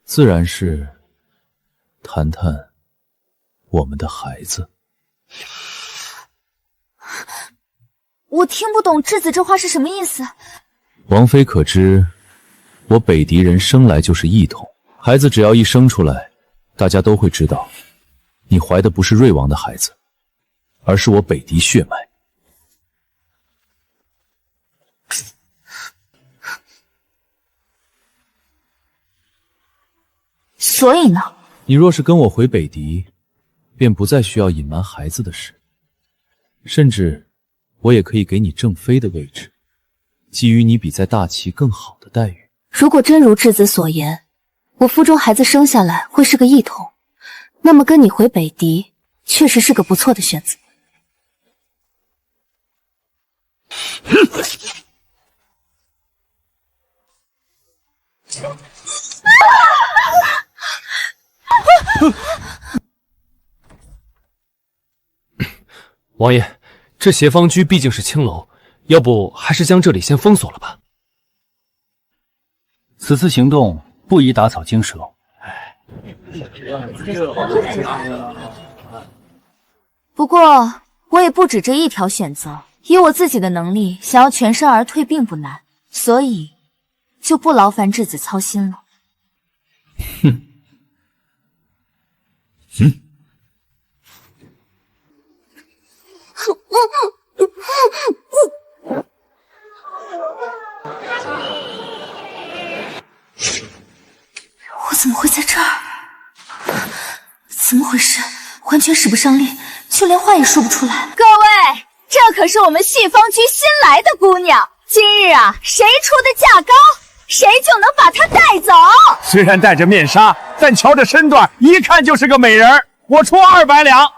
[SPEAKER 7] 自然是谈谈我们的孩子。
[SPEAKER 2] 我听不懂质子这话是什么意思。
[SPEAKER 7] 王妃可知，我北狄人生来就是异统，孩子只要一生出来，大家都会知道，你怀的不是瑞王的孩子，而是我北狄血脉。
[SPEAKER 2] 所以呢？
[SPEAKER 7] 你若是跟我回北狄，便不再需要隐瞒孩子的事，甚至我也可以给你正妃的位置，给予你比在大齐更好的待遇。
[SPEAKER 2] 如果真如质子所言，我腹中孩子生下来会是个异统，那么跟你回北狄确实是个不错的选择。
[SPEAKER 10] 王爷，这协方居毕竟是青楼，要不还是将这里先封锁了吧。
[SPEAKER 5] 此次行动不宜打草惊蛇。
[SPEAKER 2] 不过我也不止这一条选择，以我自己的能力，想要全身而退并不难，所以就不劳烦质子操心了。
[SPEAKER 5] 哼，
[SPEAKER 2] 我怎么会在这儿？怎么回事？完全使不上力，就连话也说不出来。
[SPEAKER 4] 各位，这可是我们戏方局新来的姑娘，今日啊，谁出的价高，谁就能把她带走。
[SPEAKER 3] 虽然戴着面纱，但瞧这身段，一看就是个美人儿。我出200两，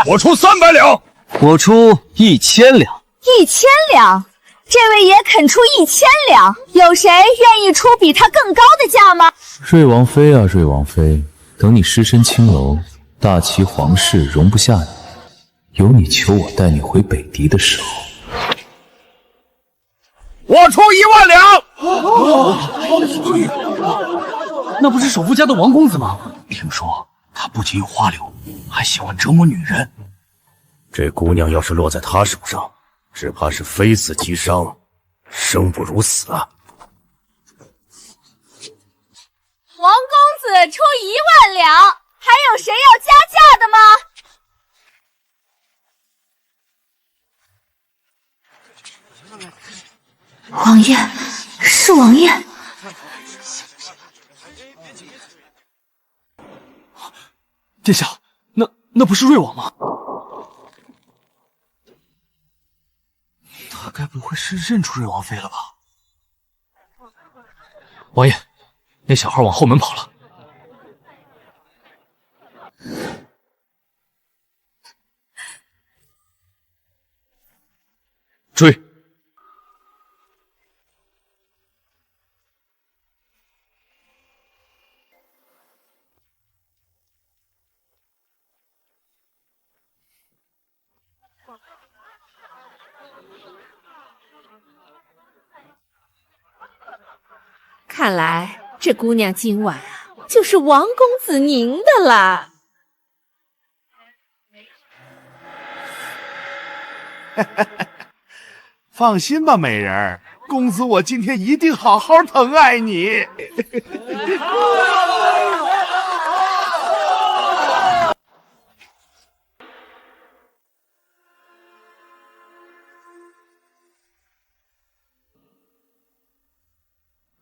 [SPEAKER 5] 我出300两，我出1000两。
[SPEAKER 4] 1000两，这位爷肯出1000两，有谁愿意出比他更高的价吗？
[SPEAKER 7] 瑞王妃啊，瑞王妃，等你尸身青楼，大齐皇室容不下你，有你求我带你回北狄的时候，
[SPEAKER 3] 我出1万两。
[SPEAKER 5] 那不是首富家的王公子吗？
[SPEAKER 3] 听说他不仅有花柳，还喜欢折磨女人。这姑娘要是落在他手上，只怕是非死即伤，生不如死啊！
[SPEAKER 4] 王公子出1万两，还有谁要加价的吗？
[SPEAKER 2] 王爷，是王爷。
[SPEAKER 10] 殿下，那不是瑞王吗？
[SPEAKER 3] 他该不会是认出瑞王妃了吧？
[SPEAKER 10] 王爷，那小孩往后门跑了。追！
[SPEAKER 11] 看来这姑娘今晚啊，就是王公子您的啦。
[SPEAKER 3] 放心吧，美人儿，公子我今天一定好好疼爱你。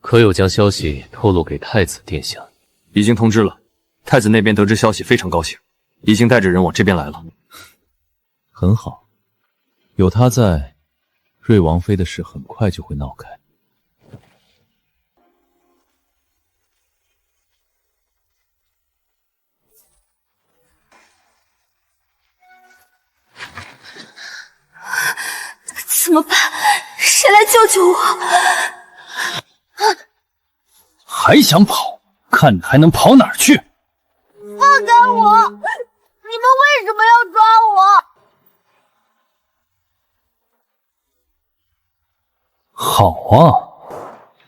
[SPEAKER 10] 可有将消息透露给太子殿下？已经通知了，太子那边得知消息非常高兴，已经带着人往这边来了。
[SPEAKER 7] 很好，有他在，瑞王妃的事很快就会闹开。
[SPEAKER 2] 怎么办？谁来救救我？
[SPEAKER 5] 还想跑？看你还能跑哪儿去！
[SPEAKER 4] 放开我！你们为什么要抓我？
[SPEAKER 5] 好啊，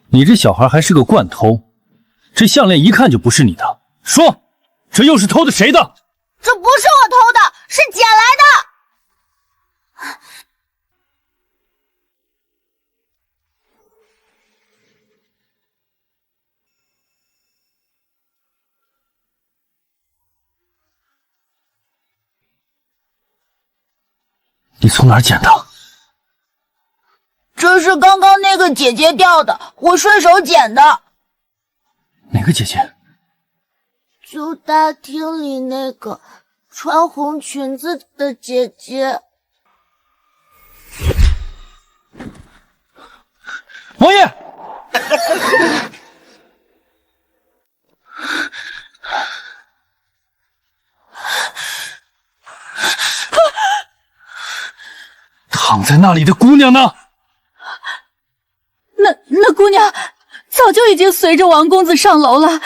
[SPEAKER 5] 你这小孩还是个惯偷，这项链一看就不是你的。说，这又是偷的谁的？
[SPEAKER 4] 这不是我偷的，是捡来的。
[SPEAKER 5] 你从哪儿捡的？
[SPEAKER 4] 这是刚刚那个姐姐掉的，我顺手捡的。
[SPEAKER 5] 哪个姐姐？
[SPEAKER 4] 就大厅里那个穿红裙子的姐姐。
[SPEAKER 5] 王爷！躺在那里的姑娘呢？
[SPEAKER 1] 那姑娘早就已经随着王公子上楼了。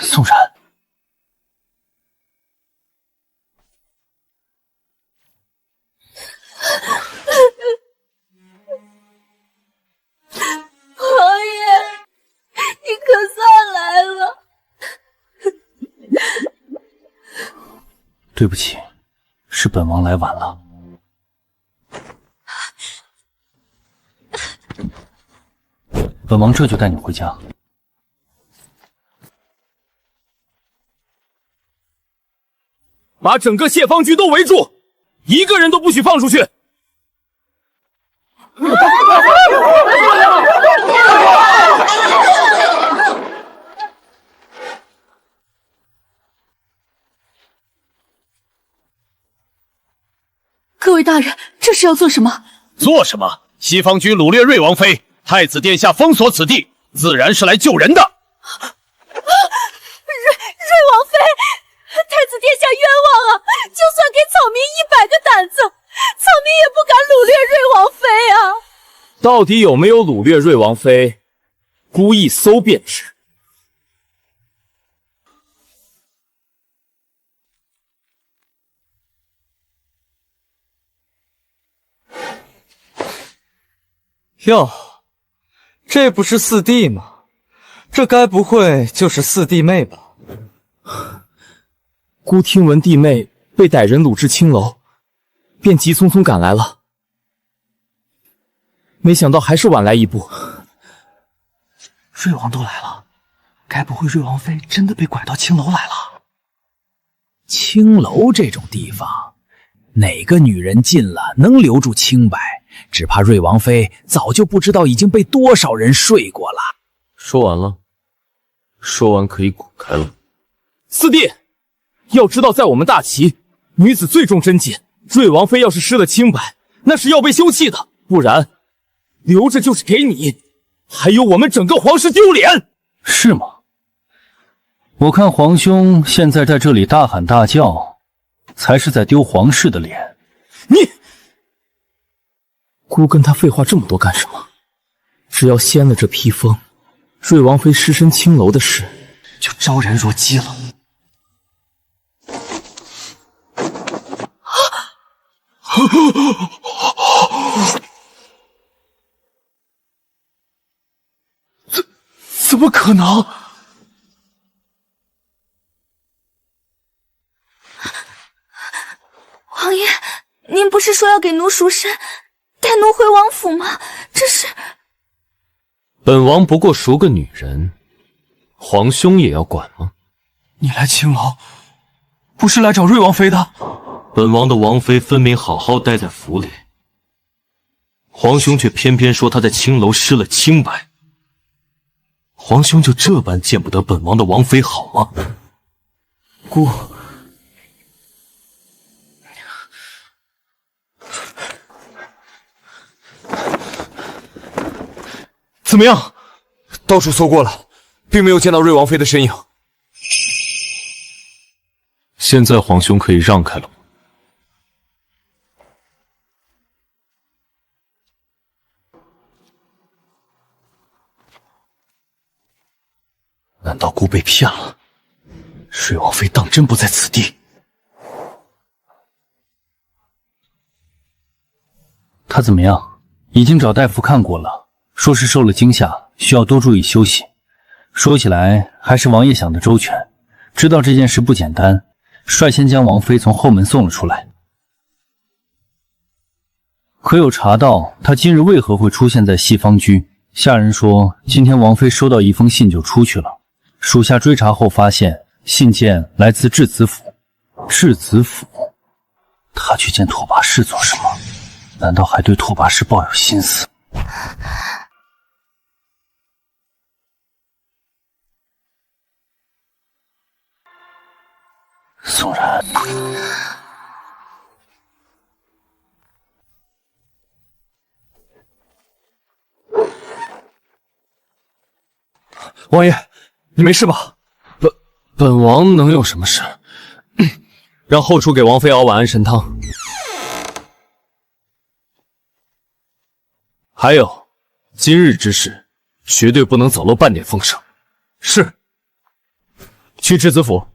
[SPEAKER 5] 宋然，
[SPEAKER 4] 王爷，你可算来了。
[SPEAKER 5] 对不起，是本王来晚了。本王这就带你回家。
[SPEAKER 7] 把整个谢方居都围住，一个人都不许放出去！
[SPEAKER 1] 各位大人，这是要做什么？
[SPEAKER 3] 做什么？西方居掳掠瑞王妃，太子殿下封锁此地，自然是来救人的。
[SPEAKER 4] 瑞王妃，太子殿下冤枉啊！就算给草民100个胆子，草民也不敢掳掠瑞王妃啊！
[SPEAKER 7] 到底有没有掳掠瑞王妃？孤一搜便知。
[SPEAKER 12] 哟，这不是四弟吗？这该不会就是四弟妹吧？
[SPEAKER 7] 孤听闻弟妹被歹人掳至青楼，便急匆匆赶来了。没想到还是晚来一步。
[SPEAKER 9] 瑞王都来了，该不会瑞王妃真的被拐到青楼来了？
[SPEAKER 13] 青楼这种地方，哪个女人进了能留住清白？只怕瑞王妃早就不知道已经被多少人睡过了。
[SPEAKER 10] 说完了，说完可以滚开了。
[SPEAKER 7] 四弟，要知道在我们大齐，女子最重贞洁，瑞王妃要是失了清白，那是要被休弃的，不然留着就是给你，还有我们整个皇室丢脸。
[SPEAKER 5] 是吗？我看皇兄现在在这里大喊大叫，才是在丢皇室的脸。
[SPEAKER 7] 你孤跟他废话这么多干什么？只要掀了这披风，瑞王妃失身青楼的事
[SPEAKER 9] 就昭然若鸡了。
[SPEAKER 3] 怎么可能？
[SPEAKER 2] 王爷，您不是说要给奴赎身，带奴回王府吗？这是……
[SPEAKER 10] 本王不过赎个女人，皇兄也要管吗？
[SPEAKER 9] 你来青楼，不是来找瑞王妃的？
[SPEAKER 10] 本王的王妃分明好好待在府里，皇兄却偏偏说她在青楼失了清白。皇兄就这般见不得本王的王妃好吗？
[SPEAKER 9] 孤，
[SPEAKER 3] 怎么样？到处搜过了，并没有见到瑞王妃的身影。
[SPEAKER 10] 现在皇兄可以让开了吗？难道孤被骗了？瑞王妃当真不在此地？
[SPEAKER 5] 他怎么样？已经找大夫看过了，说是受了惊吓，需要多注意休息。说起来，还是王爷想得周全，知道这件事不简单，率先将王妃从后门送了出来。可有查到他今日为何会出现在西方居？下人说，今天王妃收到一封信就出去了。属下追查后发现，信件来自质子府。质子府，他去见拓跋氏做什么？难道还对拓跋氏抱有心思？宋然，
[SPEAKER 3] 王爷，你没事吧？
[SPEAKER 10] 本王能有什么事？
[SPEAKER 3] 让后厨给王妃熬碗安神汤。
[SPEAKER 10] 还有，今日之事绝对不能走漏半点风声。
[SPEAKER 3] 是。
[SPEAKER 7] 去质子府。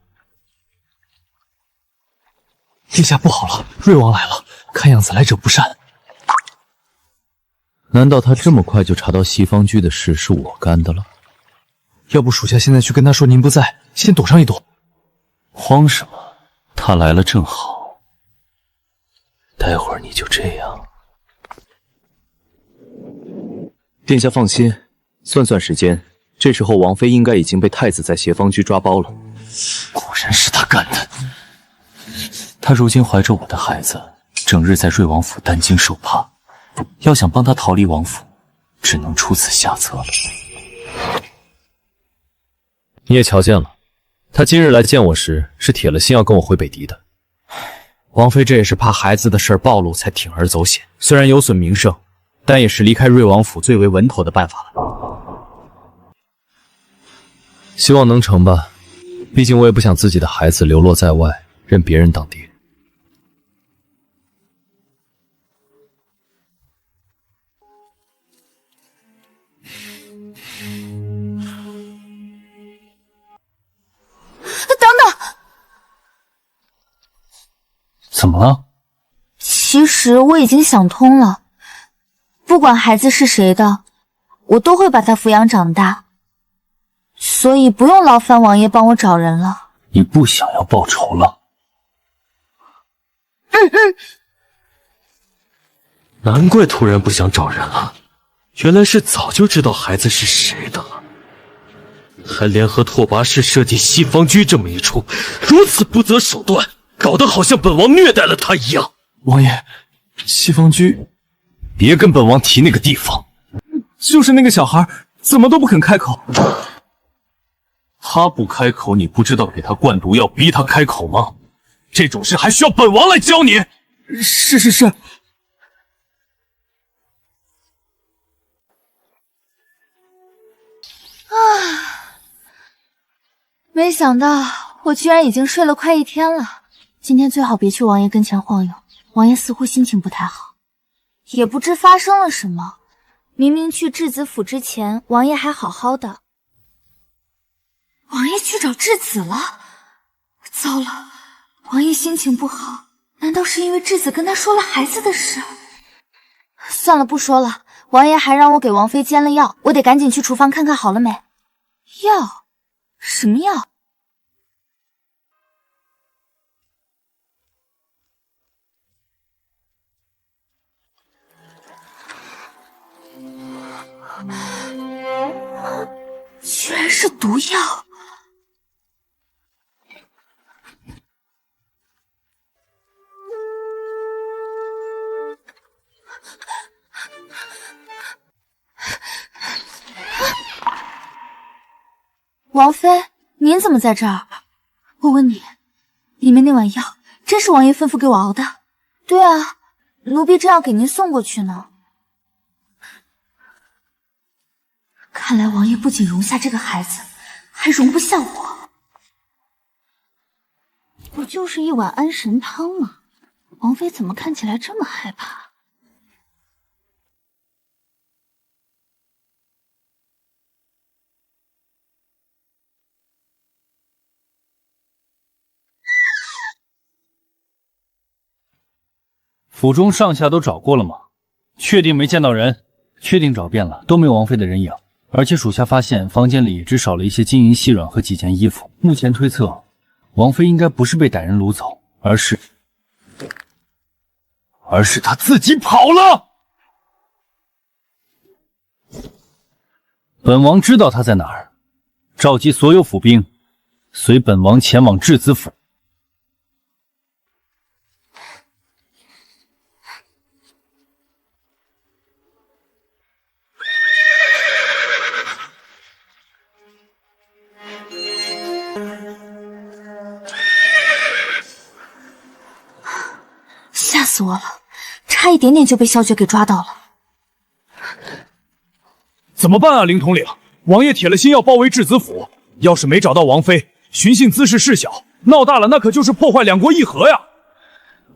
[SPEAKER 5] 殿下不好了，瑞王来了，看样子来者不善。
[SPEAKER 7] 难道他这么快就查到西方居的事是我干的了？
[SPEAKER 5] 要不属下现在去跟他说您不在，先躲上一躲。
[SPEAKER 7] 慌什么？他来了正好。待会儿你就这样。殿下放心，算算时间，这时候王妃应该已经被太子在协方居抓包了。
[SPEAKER 5] 果然是他干的。
[SPEAKER 7] 他如今怀着我的孩子，整日在瑞王府担惊受怕，要想帮他逃离王府，只能出此下策了。你也瞧见了，他今日来见我时，是铁了心要跟我回北狄的。
[SPEAKER 5] 王妃这也是怕孩子的事暴露，才铤而走险。虽然有损名声，但也是离开瑞王府最为稳妥的办法了。
[SPEAKER 7] 希望能成吧，毕竟我也不想自己的孩子流落在外，任别人当爹。
[SPEAKER 2] 等等，
[SPEAKER 5] 怎么了？
[SPEAKER 2] 其实我已经想通了，不管孩子是谁的，我都会把他抚养长大，所以不用劳烦王爷帮我找人了。
[SPEAKER 5] 你不想要报仇了？
[SPEAKER 10] 难怪突然不想找人了，原来是早就知道孩子是谁的了，还联合拓跋氏设计西方居这么一出，如此不择手段，搞得好像本王虐待了他一样。
[SPEAKER 5] 王爷，西方居，别跟本王提那个地方。就是那个小孩，怎么都不肯开口。他不开口，你不知道给他灌毒药逼他开口吗？这种事还需要本王来教你？是。
[SPEAKER 2] 没想到我居然已经睡了快1天了。今天最好别去王爷跟前晃悠，王爷似乎心情不太好，也不知发生了什么。明明去质子府之前，王爷还好好的。王爷去找质子了？糟了，王爷心情不好，难道是因为质子跟他说了孩子的事？算了，不说了。王爷还让我给王妃煎了药，我得赶紧去厨房看看好了没。药？什么药？居然是毒药！王妃，您怎么在这儿？我问你，里面那碗药真是王爷吩咐给我熬的？对啊，奴婢正要给您送过去呢。看来王爷不仅容下这个孩子，还容不下我。不就是一碗安神汤吗？王妃怎么看起来这么害怕？
[SPEAKER 5] 府中上下都找过了吗？确定没见到人？确定找遍了，都没有王妃的人影。而且属下发现房间里只少了一些金银细软和几件衣服。目前推测，王妃应该不是被歹人掳走，而是她自己跑了。本王知道她在哪儿，召集所有府兵，随本王前往质子府。
[SPEAKER 2] 吓死我了，差一点点就被萧绝给抓到了。
[SPEAKER 3] 怎么办啊，凌统领？王爷铁了心要包围质子府，要是没找到王妃，寻衅滋事事小，闹大了那可就是破坏两国议和呀。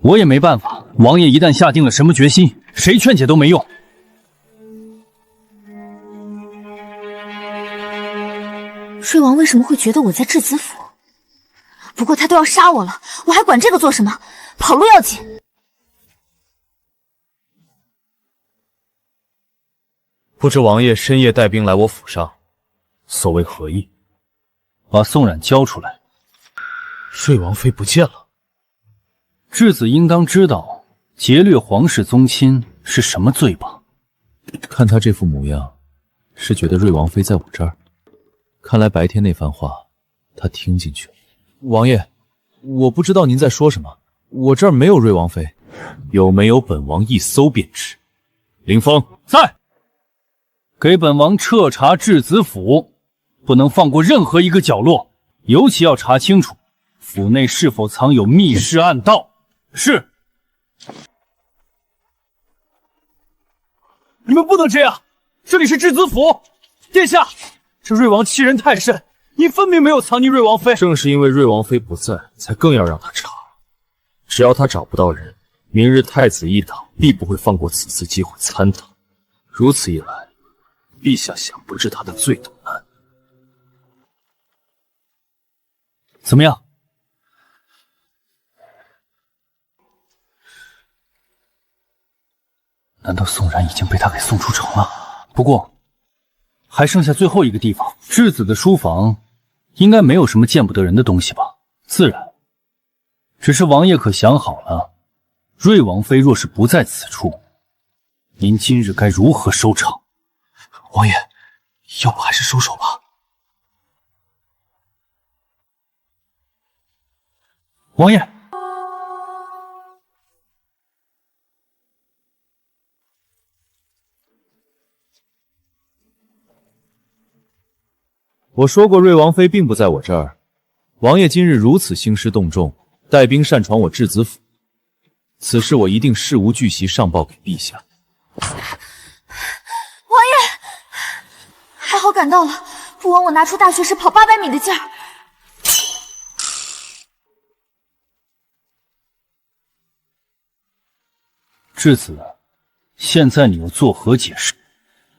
[SPEAKER 5] 我也没办法，王爷一旦下定了什么决心，谁劝解都没用。
[SPEAKER 2] 瑞王为什么会觉得我在质子府？不过他都要杀我了，我还管这个做什么？跑路要紧。
[SPEAKER 7] 不知王爷深夜带兵来我府上，所谓何意？
[SPEAKER 5] 把宋冉交出来。
[SPEAKER 7] 瑞王妃不见了。
[SPEAKER 5] 质子应当知道劫掠皇室宗亲是什么罪吧？
[SPEAKER 7] 看他这副模样，是觉得瑞王妃在我这儿。看来白天那番话，他听进去了。王爷，我不知道您在说什么，我这儿没有瑞王妃。有没有本王一搜便知。林峰
[SPEAKER 5] 在，给本王彻查质子府，不能放过任何一个角落，尤其要查清楚府内是否藏有密室暗道。是。你们不能这样，这里是质子府，殿下，这瑞王欺人太甚，你分明没有藏匿瑞王妃。
[SPEAKER 7] 正是因为瑞王妃不在，才更要让他查。只要他找不到人，明日太子一党必不会放过此次机会参他。如此一来，陛下想不治他的罪都难。
[SPEAKER 5] 怎么样？难道宋冉已经被他给送出城了？不过，还剩下最后一个地方，质子的书房，应该没有什么见不得人的东西吧？自然。只是王爷可想好了，瑞王妃若是不在此处，您今日该如何收场？
[SPEAKER 8] 王爷，要不还是收手吧。
[SPEAKER 5] 王爷。
[SPEAKER 7] 我说过，瑞王妃并不在我这儿。王爷今日如此兴师动众，带兵擅闯我质子府，此事我一定事无巨细上报给陛下。
[SPEAKER 2] 王爷，还好赶到了，不枉我拿出大学时跑800米的劲儿。
[SPEAKER 5] 质子，现在你又作何解释？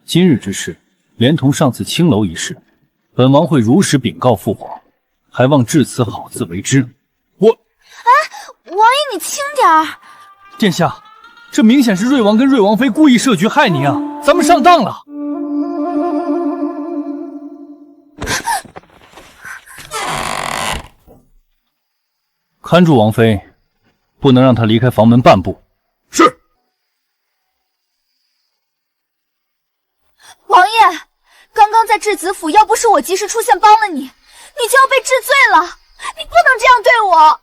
[SPEAKER 5] 今日之事，连同上次青楼一事，本王会如实禀告父皇，还望至此好自为之。
[SPEAKER 2] 王爷你轻点儿。
[SPEAKER 5] 殿下，这明显是瑞王跟瑞王妃故意设局害您啊！咱们上当了。看住王妃，不能让她离开房门半步。
[SPEAKER 10] 是。
[SPEAKER 2] 王爷，刚刚在质子府，要不是我及时出现帮了你，你就要被治罪了。你不能这样对我。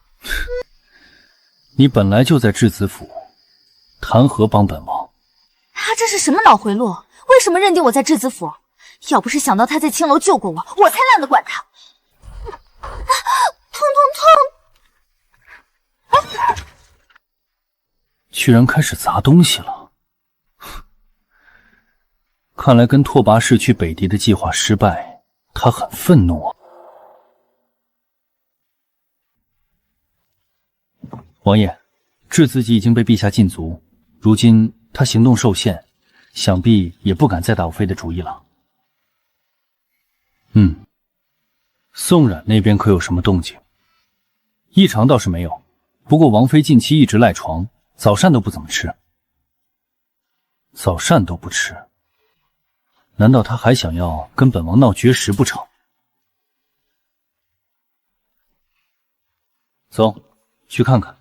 [SPEAKER 5] 你本来就在质子府，谈何帮本王？
[SPEAKER 2] 他这是什么脑回路？为什么认定我在质子府？要不是想到他在青楼救过我，我才懒得管他。痛！
[SPEAKER 5] 居然开始砸东西了。看来跟拓跋氏去北地的计划失败，他很愤怒啊。王爷，质子己已经被陛下禁足，如今他行动受限，想必也不敢再打我妃的主意了。宋冉那边可有什么动静？异常倒是没有，不过王妃近期一直赖床，早膳都不怎么吃。早膳都不吃，难道他还想要跟本王闹绝食不成？走，去看看。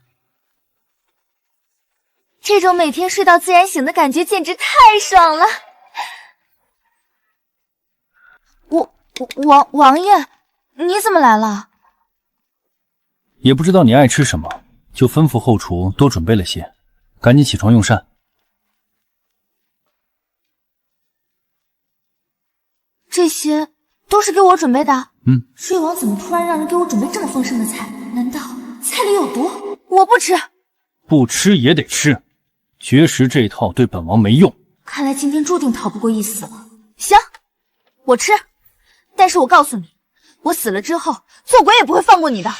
[SPEAKER 2] 这种每天睡到自然醒的感觉简直太爽了。王爷，你怎么来了？
[SPEAKER 5] 也不知道你爱吃什么，就吩咐后厨多准备了些，赶紧起床用膳。
[SPEAKER 2] 这些都是给我准备的。
[SPEAKER 4] 睡王怎么突然让人给我准备这么丰盛的菜？难道菜里有毒？
[SPEAKER 2] 我不吃。
[SPEAKER 5] 不吃也得吃，绝食这套对本王没用。
[SPEAKER 2] 看来今天注定逃不过一死了。行，我吃。但是我告诉你，我死了之后，做鬼也不会放过你的。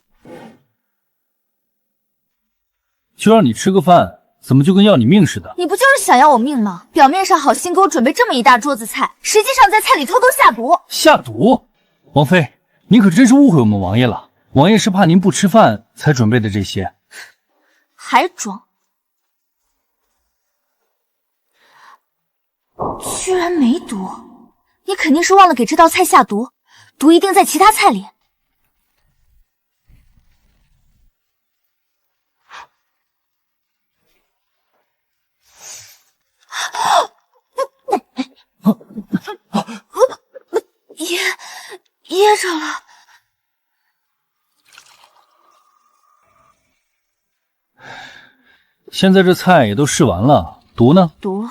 [SPEAKER 5] 就让你吃个饭，怎么就跟要你命似的？
[SPEAKER 2] 你不就是想要我命吗？表面上好心给我准备这么一大桌子菜，实际上在菜里偷偷下毒。
[SPEAKER 5] 下毒？王妃，你可真是误会我们王爷了。王爷是怕您不吃饭才准备的这些。
[SPEAKER 2] 还装？居然没毒！你肯定是忘了给这道菜下毒，毒一定在其他菜里。噎着了。
[SPEAKER 5] 现在这菜也都试完了，毒呢？
[SPEAKER 2] 毒。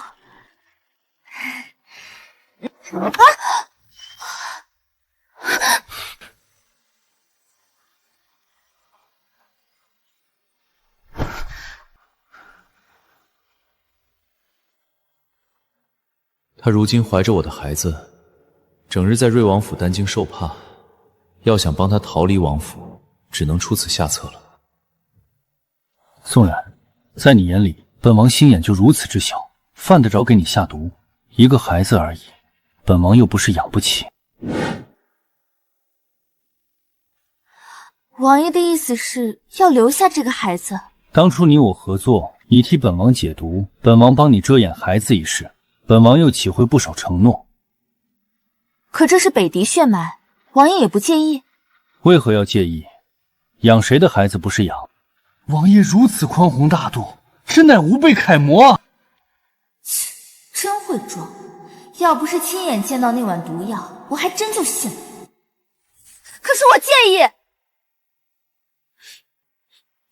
[SPEAKER 7] 他如今怀着我的孩子，整日在瑞王府担惊受怕，要想帮他逃离王府，只能出此下策了。
[SPEAKER 5] 宋冉，在你眼里，本王心眼就如此之小，犯得着给你下毒？一个孩子而已，本王又不是养不起。
[SPEAKER 2] 王爷的意思是要留下这个孩子？
[SPEAKER 5] 当初你我合作，你替本王解毒，本王帮你遮掩孩子一事，本王又岂会不守承诺？
[SPEAKER 2] 可这是北狄血脉，王爷也不介意？
[SPEAKER 5] 为何要介意？养谁的孩子不是养？王爷如此宽宏大度，真乃吾辈楷模啊！
[SPEAKER 2] 真会装，要不是亲眼见到那碗毒药，我还真就信了。可是我介意。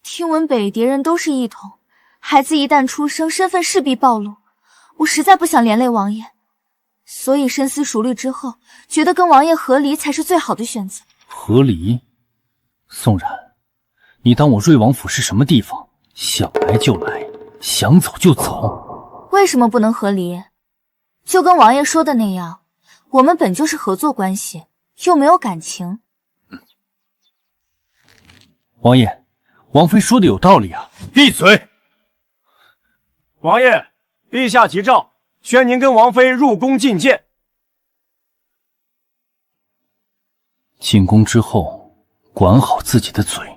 [SPEAKER 2] 听闻北狄人都是一统，孩子一旦出生，身份势必暴露。我实在不想连累王爷，所以深思熟虑之后，觉得跟王爷和离才是最好的选择。
[SPEAKER 5] 和离？宋冉，你当我瑞王府是什么地方？想来就来，想走就走。
[SPEAKER 2] 为什么不能和离？就跟王爷说的那样，我们本就是合作关系，又没有感情。
[SPEAKER 5] 王爷，王妃说的有道理啊！
[SPEAKER 3] 闭嘴！王爷，陛下急诏，宣您跟王妃入宫觐见。
[SPEAKER 5] 进宫之后，管好自己的嘴。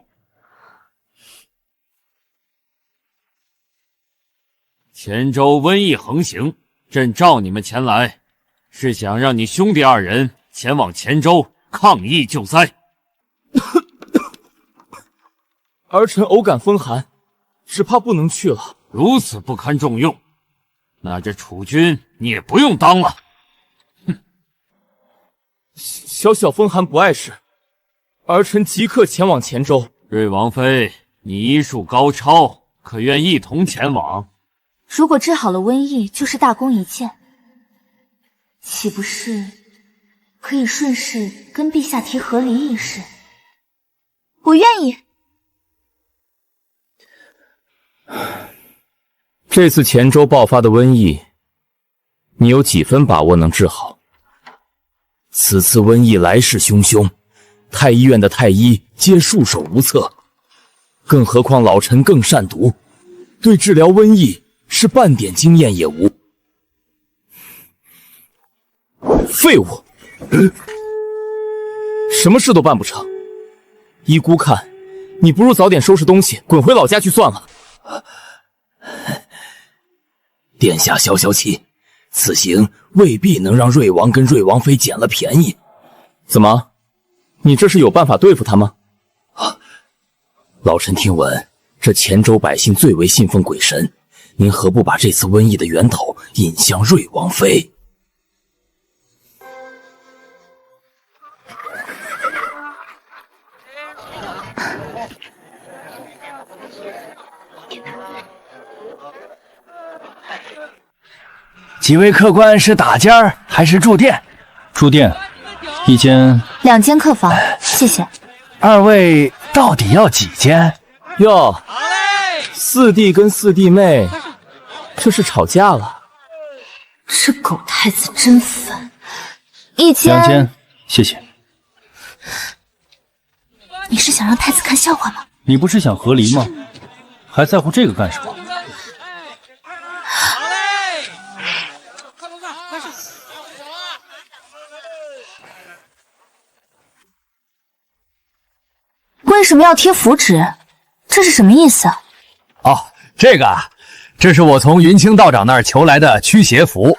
[SPEAKER 6] 黔州瘟疫横行，朕召你们前来，是想让你兄弟二人前往黔州抗疫救灾。
[SPEAKER 7] 儿臣偶感风寒，只怕不能去了。
[SPEAKER 6] 如此不堪重用，那这储君你也不用当了。
[SPEAKER 7] 哼，小小风寒不碍事，儿臣即刻前往黔州。
[SPEAKER 6] 瑞王妃，你医术高超，可愿一同前往？
[SPEAKER 2] 如果治好了瘟疫，就是大功一件，岂不是可以顺势跟陛下提和离一事？我愿意。
[SPEAKER 7] 这次黔州爆发的瘟疫，你有几分把握能治好？此次瘟疫来势汹汹，太医院的太医皆束手无策，更何况老臣更善毒，对治疗瘟疫是半点经验也无。废物，什么事都办不成。依姑看，你不如早点收拾东西，滚回老家去算了。殿下消消气，此行未必能让瑞王跟瑞王妃捡了便宜。怎么，你这是有办法对付他吗？老臣听闻这黔州百姓最为信奉鬼神，您何不把这次瘟疫的源头引向瑞王妃？
[SPEAKER 13] 几位客官是打尖儿还是住店？
[SPEAKER 5] 住店，一间
[SPEAKER 2] 2间客房，谢谢。
[SPEAKER 13] 二位到底要几间？
[SPEAKER 7] 哟，四弟跟四弟妹，这是吵架了。
[SPEAKER 2] 这狗太子真烦。1间。
[SPEAKER 5] 2间，谢谢。
[SPEAKER 2] 你是想让太子看笑话吗？
[SPEAKER 5] 你不是想和离吗？还在乎这个干什么？
[SPEAKER 2] 什么要贴符纸？这是什么意思？
[SPEAKER 5] 哦，这个啊，这是我从云清道长那儿求来的驱邪符。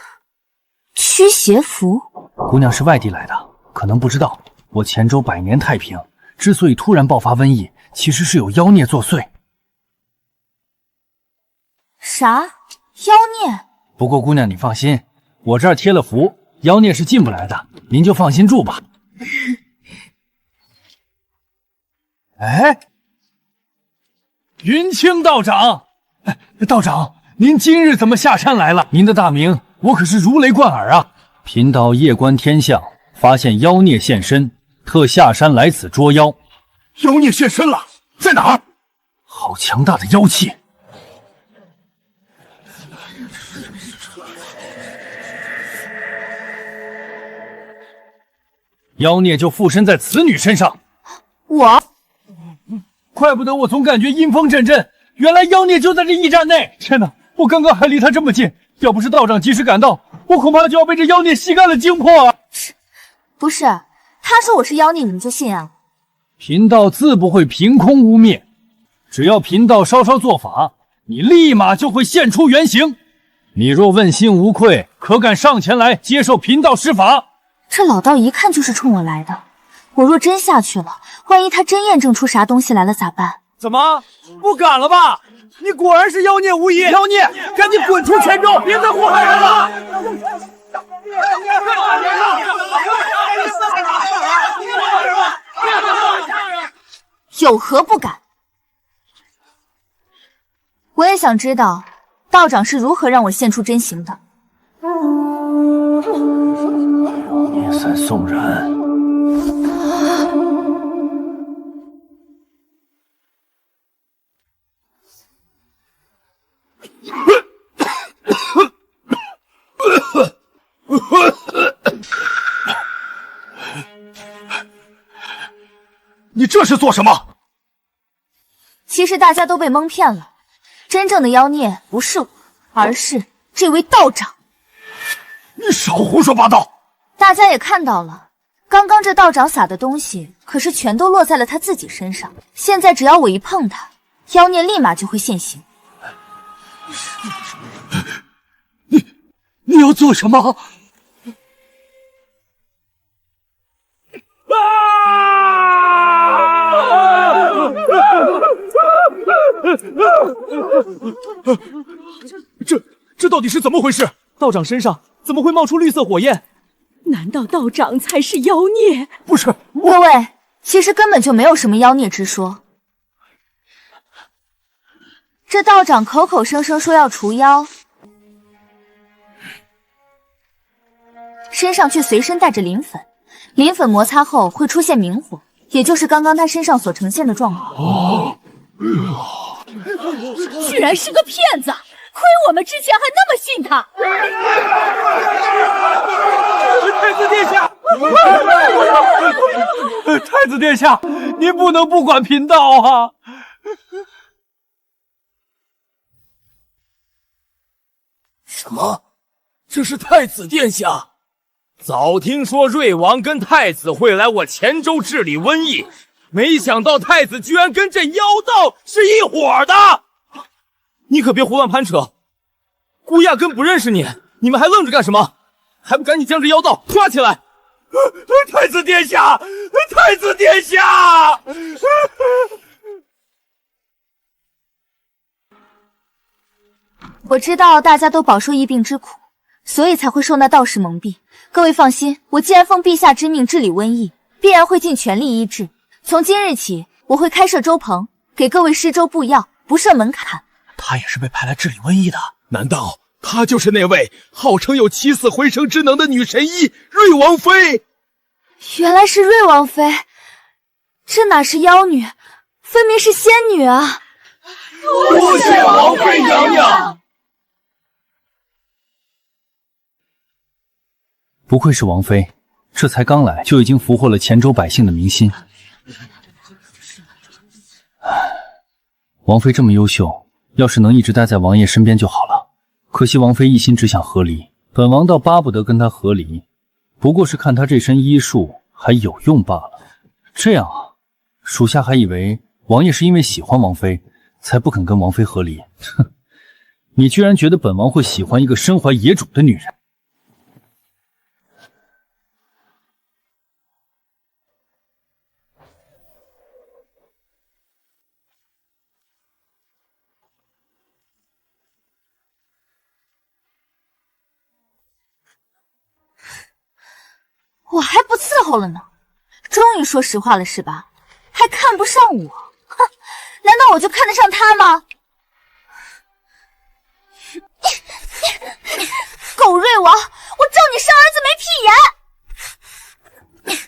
[SPEAKER 2] 驱邪符？
[SPEAKER 5] 姑娘是外地来的，可能不知道，我黔州百年太平，之所以突然爆发瘟疫，其实是有妖孽作祟。
[SPEAKER 2] 啥？妖孽？
[SPEAKER 5] 不过姑娘你放心，我这儿贴了符，妖孽是进不来的，您就放心住吧。哎，云清道长，道长，您今日怎么下山来了？您的大名我可是如雷贯耳啊！贫道夜观天象，发现妖孽现身，特下山来此捉妖。
[SPEAKER 3] 妖孽现身了，在哪儿？
[SPEAKER 5] 好强大的妖气！妖孽就附身在此女身上。
[SPEAKER 2] 我，
[SPEAKER 5] 怪不得我总感觉阴风阵阵，原来妖孽就在这驿站内。天哪，我刚刚还离他这么近，要不是道长及时赶到，我恐怕就要被这妖孽吸干了精魄啊！
[SPEAKER 2] 不是，他说我是妖孽，你们就信啊？
[SPEAKER 5] 贫道自不会凭空污蔑，只要贫道稍稍做法，你立马就会现出原形。你若问心无愧，可敢上前来接受贫道施法？
[SPEAKER 2] 这老道一看就是冲我来的，我若真下去了，万一他真验证出啥东西来了咋办？
[SPEAKER 5] 怎么不敢了吧？你果然是妖孽无疑！妖孽，赶紧滚出黔州，别再祸害人了！
[SPEAKER 2] 有何不敢？我也想知道道长是如何让我现出真形的。
[SPEAKER 5] 孽散送人。
[SPEAKER 3] 你这是做什么？
[SPEAKER 2] 其实大家都被蒙骗了，真正的妖孽不是我，而是这位道长。
[SPEAKER 3] 你少胡说八道！
[SPEAKER 2] 大家也看到了，刚刚这道长撒的东西可是全都落在了他自己身上，现在只要我一碰他，妖孽立马就会现形。
[SPEAKER 3] 你要做什么？这到底是怎么回事？
[SPEAKER 12] 道长身上怎么会冒出绿色火焰？
[SPEAKER 4] 难道道长才是妖孽？
[SPEAKER 3] 不是，
[SPEAKER 2] 各位，其实根本就没有什么妖孽之说。这道长口口声声说要除妖，身上却随身带着磷粉，磷粉摩擦后会出现明火，也就是刚刚他身上所呈现的状况。
[SPEAKER 4] 居然是个骗子！亏我们之前还那么信他。
[SPEAKER 5] 太子殿下，太子殿下，您不能不管贫道啊！
[SPEAKER 9] 什么？这是太子殿下？早听说瑞王跟太子会来我黔州治理瘟疫，没想到太子居然跟这妖道是一伙的！
[SPEAKER 12] 你可别胡乱攀扯，姑压根不认识你，你们还愣着干什么？还不赶紧将这妖道抓起来！
[SPEAKER 9] 太子殿下，太子殿下！
[SPEAKER 2] 我知道大家都饱受疫病之苦，所以才会受那道士蒙蔽。各位放心，我既然奉陛下之命治理瘟疫，必然会尽全力医治。从今日起，我会开设粥棚，给各位施粥布药，不设门槛。
[SPEAKER 3] 他也是被派来治理瘟疫的？
[SPEAKER 9] 难道她就是那位号称有起死回生之能的女神医瑞王妃？
[SPEAKER 2] 原来是瑞王妃，这哪是妖女，分明是仙女啊！
[SPEAKER 9] 多谢王妃娘娘。
[SPEAKER 5] 不愧是王妃，这才刚来就已经俘获了黔州百姓的民心。王妃这么优秀，要是能一直待在王爷身边就好了。可惜王妃一心只想和离，本王倒巴不得跟她和离，不过是看她这身医术还有用罢了。这样啊，属下还以为王爷是因为喜欢王妃，才不肯跟王妃和离。哼，你居然觉得本王会喜欢一个身怀野种的女人？
[SPEAKER 2] 我还不伺候了呢，终于说实话了是吧？还看不上我？哼，难道我就看得上他吗？狗瑞王，我咒你生儿子没屁眼！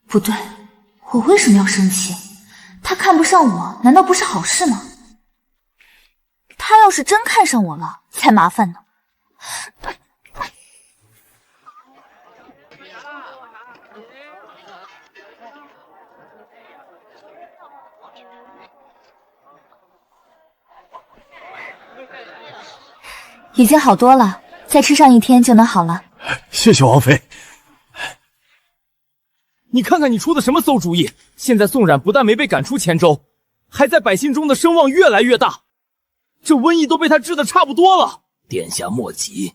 [SPEAKER 2] 不对，我为什么要生气？他看不上我，难道不是好事吗？他要是真看上我了，才麻烦呢。已经好多了，再吃上1天就能好了。
[SPEAKER 3] 谢谢王妃。
[SPEAKER 9] 你看看你出的什么馊主意！现在宋冉不但没被赶出黔州，还在百姓中的声望越来越大，这瘟疫都被他治得差不多了。
[SPEAKER 7] 殿下莫急，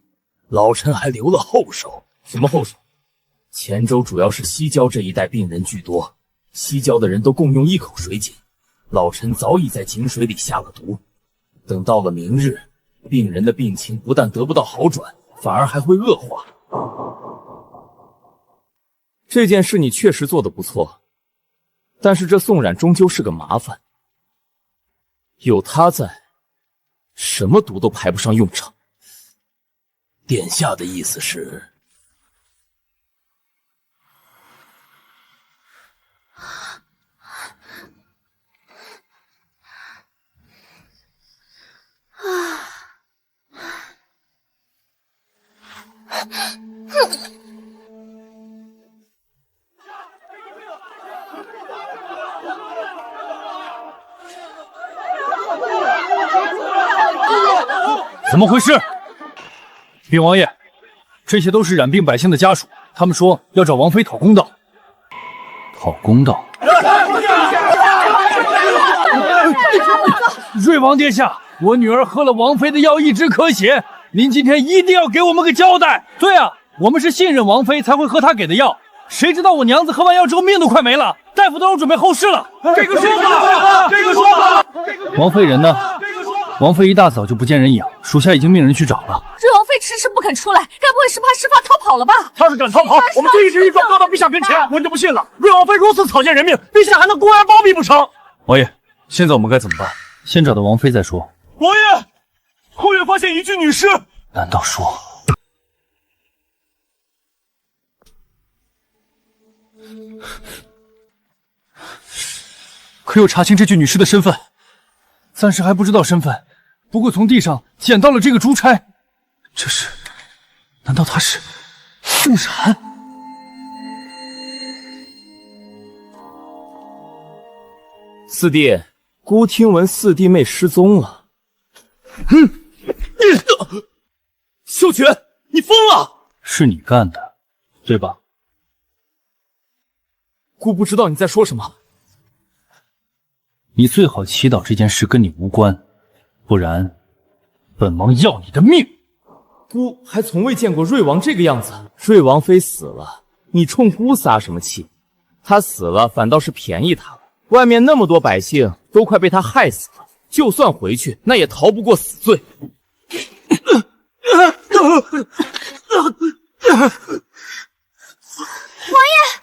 [SPEAKER 7] 老臣还留了后手。什么后手？黔州主要是西郊这一带病人居多，西郊的人都共用一口水井，老臣早已在井水里下了毒。等到了明日，病人的病情不但得不到好转，反而还会恶化。
[SPEAKER 9] 这件事你确实做得不错，但是这宋冉终究是个麻烦，有他在，什么毒都派不上用场。
[SPEAKER 7] 殿下的意思是？
[SPEAKER 5] 怎么回事？禀王爷，这些都是染病百姓的家属，他们说要找王妃讨公道。讨公道？瑞王殿下，我女儿喝了王妃的药，一直咳血，您今天一定要给我们个交代。对啊，我们是信任王妃才会喝她给的药，谁知道我娘子喝完药之后命都快没了，大夫都要准备后事了。
[SPEAKER 9] 这个说法，这个说法。
[SPEAKER 5] 王妃人呢？王妃一大早就不见人影，属下已经命人去找了。
[SPEAKER 2] 瑞王妃迟迟不肯出来，该不会是怕事发逃跑了吧？
[SPEAKER 3] 他是敢逃跑，我们就一直一状告到陛下跟前。我就不信了，瑞王妃如此草菅人命，陛下还能公然包庇不成？
[SPEAKER 5] 王爷，现在我们该怎么办？先找到王妃再说。
[SPEAKER 3] 王爷，后院发现一具女尸。
[SPEAKER 5] 难道说？可有查清这具女尸的身份？暂时还不知道身份，不过从地上捡到了这个珠钗，这是？难道她是宋冉？
[SPEAKER 9] 四弟，姑听闻四弟妹失踪了。萧全，你疯了！
[SPEAKER 5] 是你干的，对吧？
[SPEAKER 9] 姑不知道你在说什么。
[SPEAKER 5] 你最好祈祷这件事跟你无关，不然本王要你的命。
[SPEAKER 9] 姑还从未见过瑞王这个样子。瑞王妃死了，你冲姑撒什么气？她死了反倒是便宜她了。外面那么多百姓都快被她害死了，就算回去，那也逃不过死罪。
[SPEAKER 2] 王爷。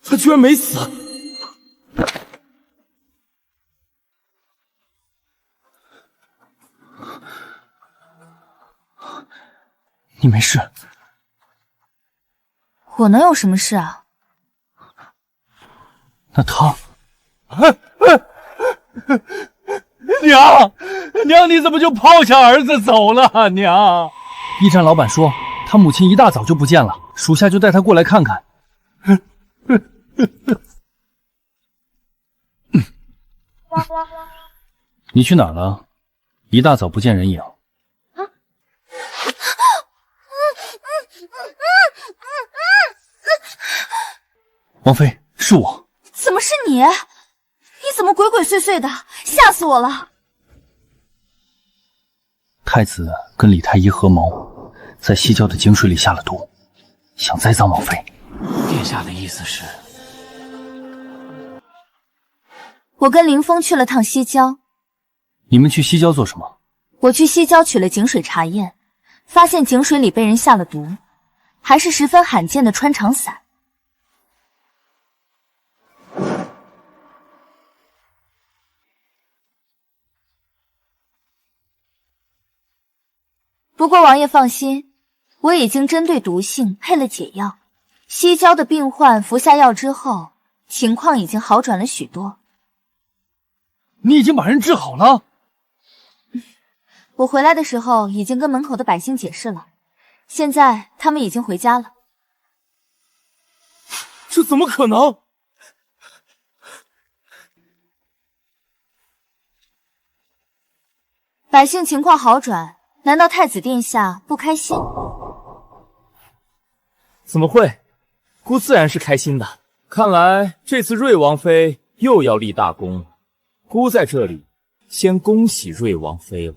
[SPEAKER 9] 他居然没死！
[SPEAKER 5] 你没事？
[SPEAKER 2] 我能有什么事啊？
[SPEAKER 5] 那他……
[SPEAKER 3] 娘，你怎么就抛下儿子走了？娘，
[SPEAKER 5] 驿站老板说他母亲一大早就不见了，属下就带他过来看看。你去哪儿了？一大早不见人影。王妃，是我。
[SPEAKER 2] 怎么是你？你怎么鬼鬼祟祟的？吓死我了！
[SPEAKER 5] 太子跟李太医合谋，在西郊的井水里下了毒，想栽赃王妃。
[SPEAKER 10] 殿下的意思是？
[SPEAKER 2] 我跟林峰去了趟西郊。
[SPEAKER 5] 你们去西郊做什么？
[SPEAKER 2] 我去西郊取了井水查验，发现井水里被人下了毒，还是十分罕见的穿肠散。不过王爷放心，我已经针对毒性配了解药，西郊的病患服下药之后，情况已经好转了许多。
[SPEAKER 5] 你已经把人治好了？
[SPEAKER 2] 我回来的时候已经跟门口的百姓解释了，现在他们已经回家了。
[SPEAKER 9] 这怎么可能？
[SPEAKER 2] 百姓情况好转，难道太子殿下不开心？
[SPEAKER 12] 怎么会？孤自然是开心的。看来这次瑞王妃又要立大功了。孤在这里先恭喜瑞王妃了。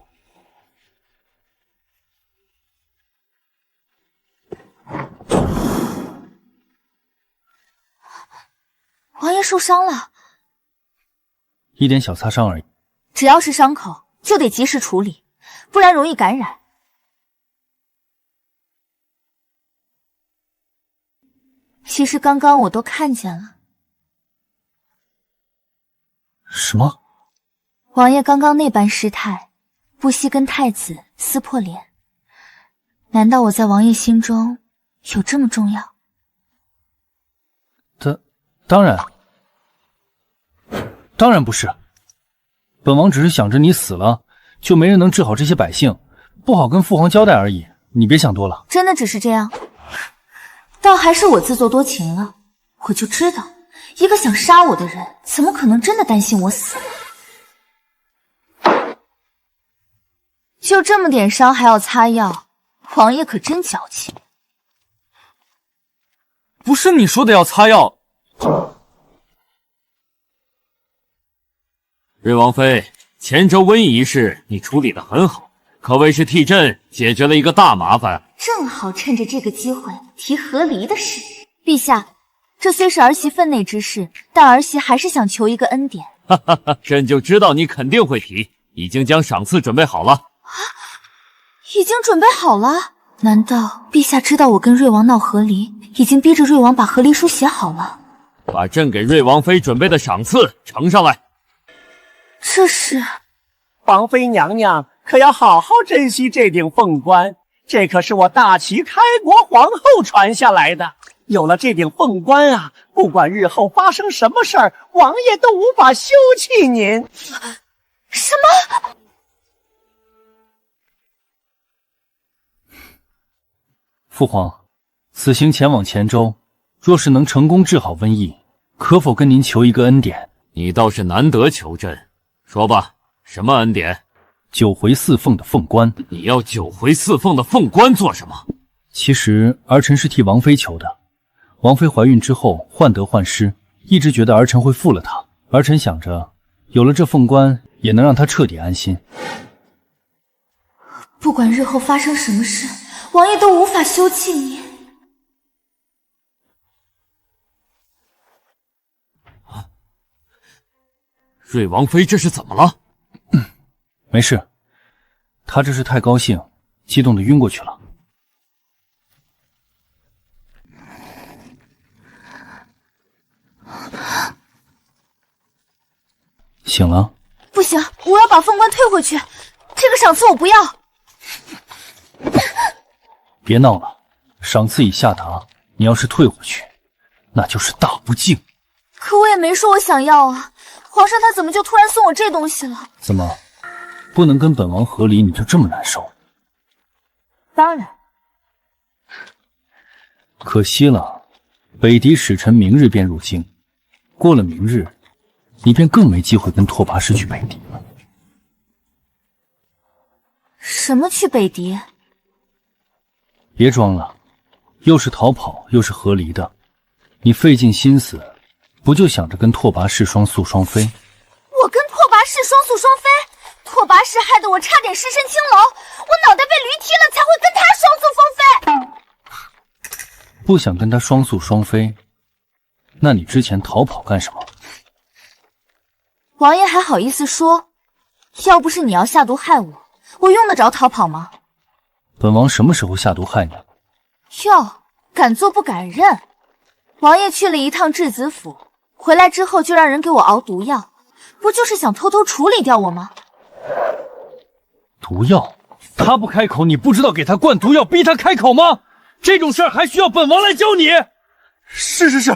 [SPEAKER 2] 王爷受伤了，
[SPEAKER 5] 一点小擦伤而已。
[SPEAKER 2] 只要是伤口就得及时处理，不然容易感染。其实刚刚我都看见了。
[SPEAKER 5] 什么？
[SPEAKER 2] 王爷刚刚那般失态，不惜跟太子撕破脸，难道我在王爷心中有这么重要？
[SPEAKER 5] 当然不是。本王只是想着你死了，就没人能治好这些百姓，不好跟父皇交代而已。你别想多了。
[SPEAKER 2] 真的只是这样？倒还是我自作多情了。我就知道，一个想杀我的人，怎么可能真的担心我死？就这么点伤还要擦药，王爷可真矫情。
[SPEAKER 12] 不是你说的要擦药。
[SPEAKER 6] 瑞王妃，前周瘟疫一事你处理得很好，可谓是替朕解决了一个大麻烦。
[SPEAKER 2] 正好趁着这个机会提和离的事。陛下，这虽是儿媳分内之事，但儿媳还是想求一个恩典。
[SPEAKER 6] 哈哈哈，朕就知道你肯定会提，已经将赏赐准备好了。
[SPEAKER 2] 已经准备好了？难道陛下知道我跟瑞王闹和离，已经逼着瑞王把和离书写好了？
[SPEAKER 6] 把朕给瑞王妃准备的赏赐呈上来。
[SPEAKER 2] 这是……
[SPEAKER 14] 王妃娘娘可要好好珍惜这顶凤冠，这可是我大齐开国皇后传下来的。有了这顶凤冠啊，不管日后发生什么事儿，王爷都无法休弃您。
[SPEAKER 2] 什么？
[SPEAKER 5] 父皇，此行前往黔州，若是能成功治好瘟疫，可否跟您求一个恩典？
[SPEAKER 6] 你倒是难得求朕，说吧，什么恩典？
[SPEAKER 5] 九回四凤的凤冠。
[SPEAKER 6] 你要九回四凤的凤冠做什么？
[SPEAKER 5] 其实儿臣是替王妃求的。王妃怀孕之后患得患失，一直觉得儿臣会负了她。儿臣想着，有了这凤冠，也能让她彻底安心。
[SPEAKER 2] 不管日后发生什么事，王爷都无法休弃你。
[SPEAKER 6] 瑞王妃这是怎么了？
[SPEAKER 5] 没事，她这是太高兴，激动的晕过去了。醒了？
[SPEAKER 2] 不行，我要把凤冠退回去，这个赏赐我不要。
[SPEAKER 5] 别闹了，赏赐已下达，你要是退回去，那就是大不敬。
[SPEAKER 2] 可我也没说我想要啊，皇上他怎么就突然送我这东西了？
[SPEAKER 5] 怎么，不能跟本王和离，你就这么难受？
[SPEAKER 2] 当然。
[SPEAKER 5] 可惜了，北狄使臣明日便入京，过了明日，你便更没机会跟拓跋氏去北狄了。
[SPEAKER 2] 什么去北狄？
[SPEAKER 5] 别装了，又是逃跑又是和离的，你费尽心思，不就想着跟拓跋氏双宿双飞？
[SPEAKER 2] 我跟拓跋氏双宿双飞？拓跋氏害得我差点失身青楼，我脑袋被驴踢了才会跟他双宿双飞。
[SPEAKER 5] 不想跟他双宿双飞，那你之前逃跑干什么？
[SPEAKER 2] 王爷还好意思说？要不是你要下毒害我，我用得着逃跑吗？
[SPEAKER 5] 本王什么时候下毒害你？
[SPEAKER 2] 哟，敢做不敢认。王爷去了一趟质子府，回来之后就让人给我熬毒药，不就是想偷偷处理掉我吗？
[SPEAKER 5] 毒药？他不开口，你不知道给他灌毒药逼他开口吗？这种事儿还需要本王来教你？
[SPEAKER 3] 是。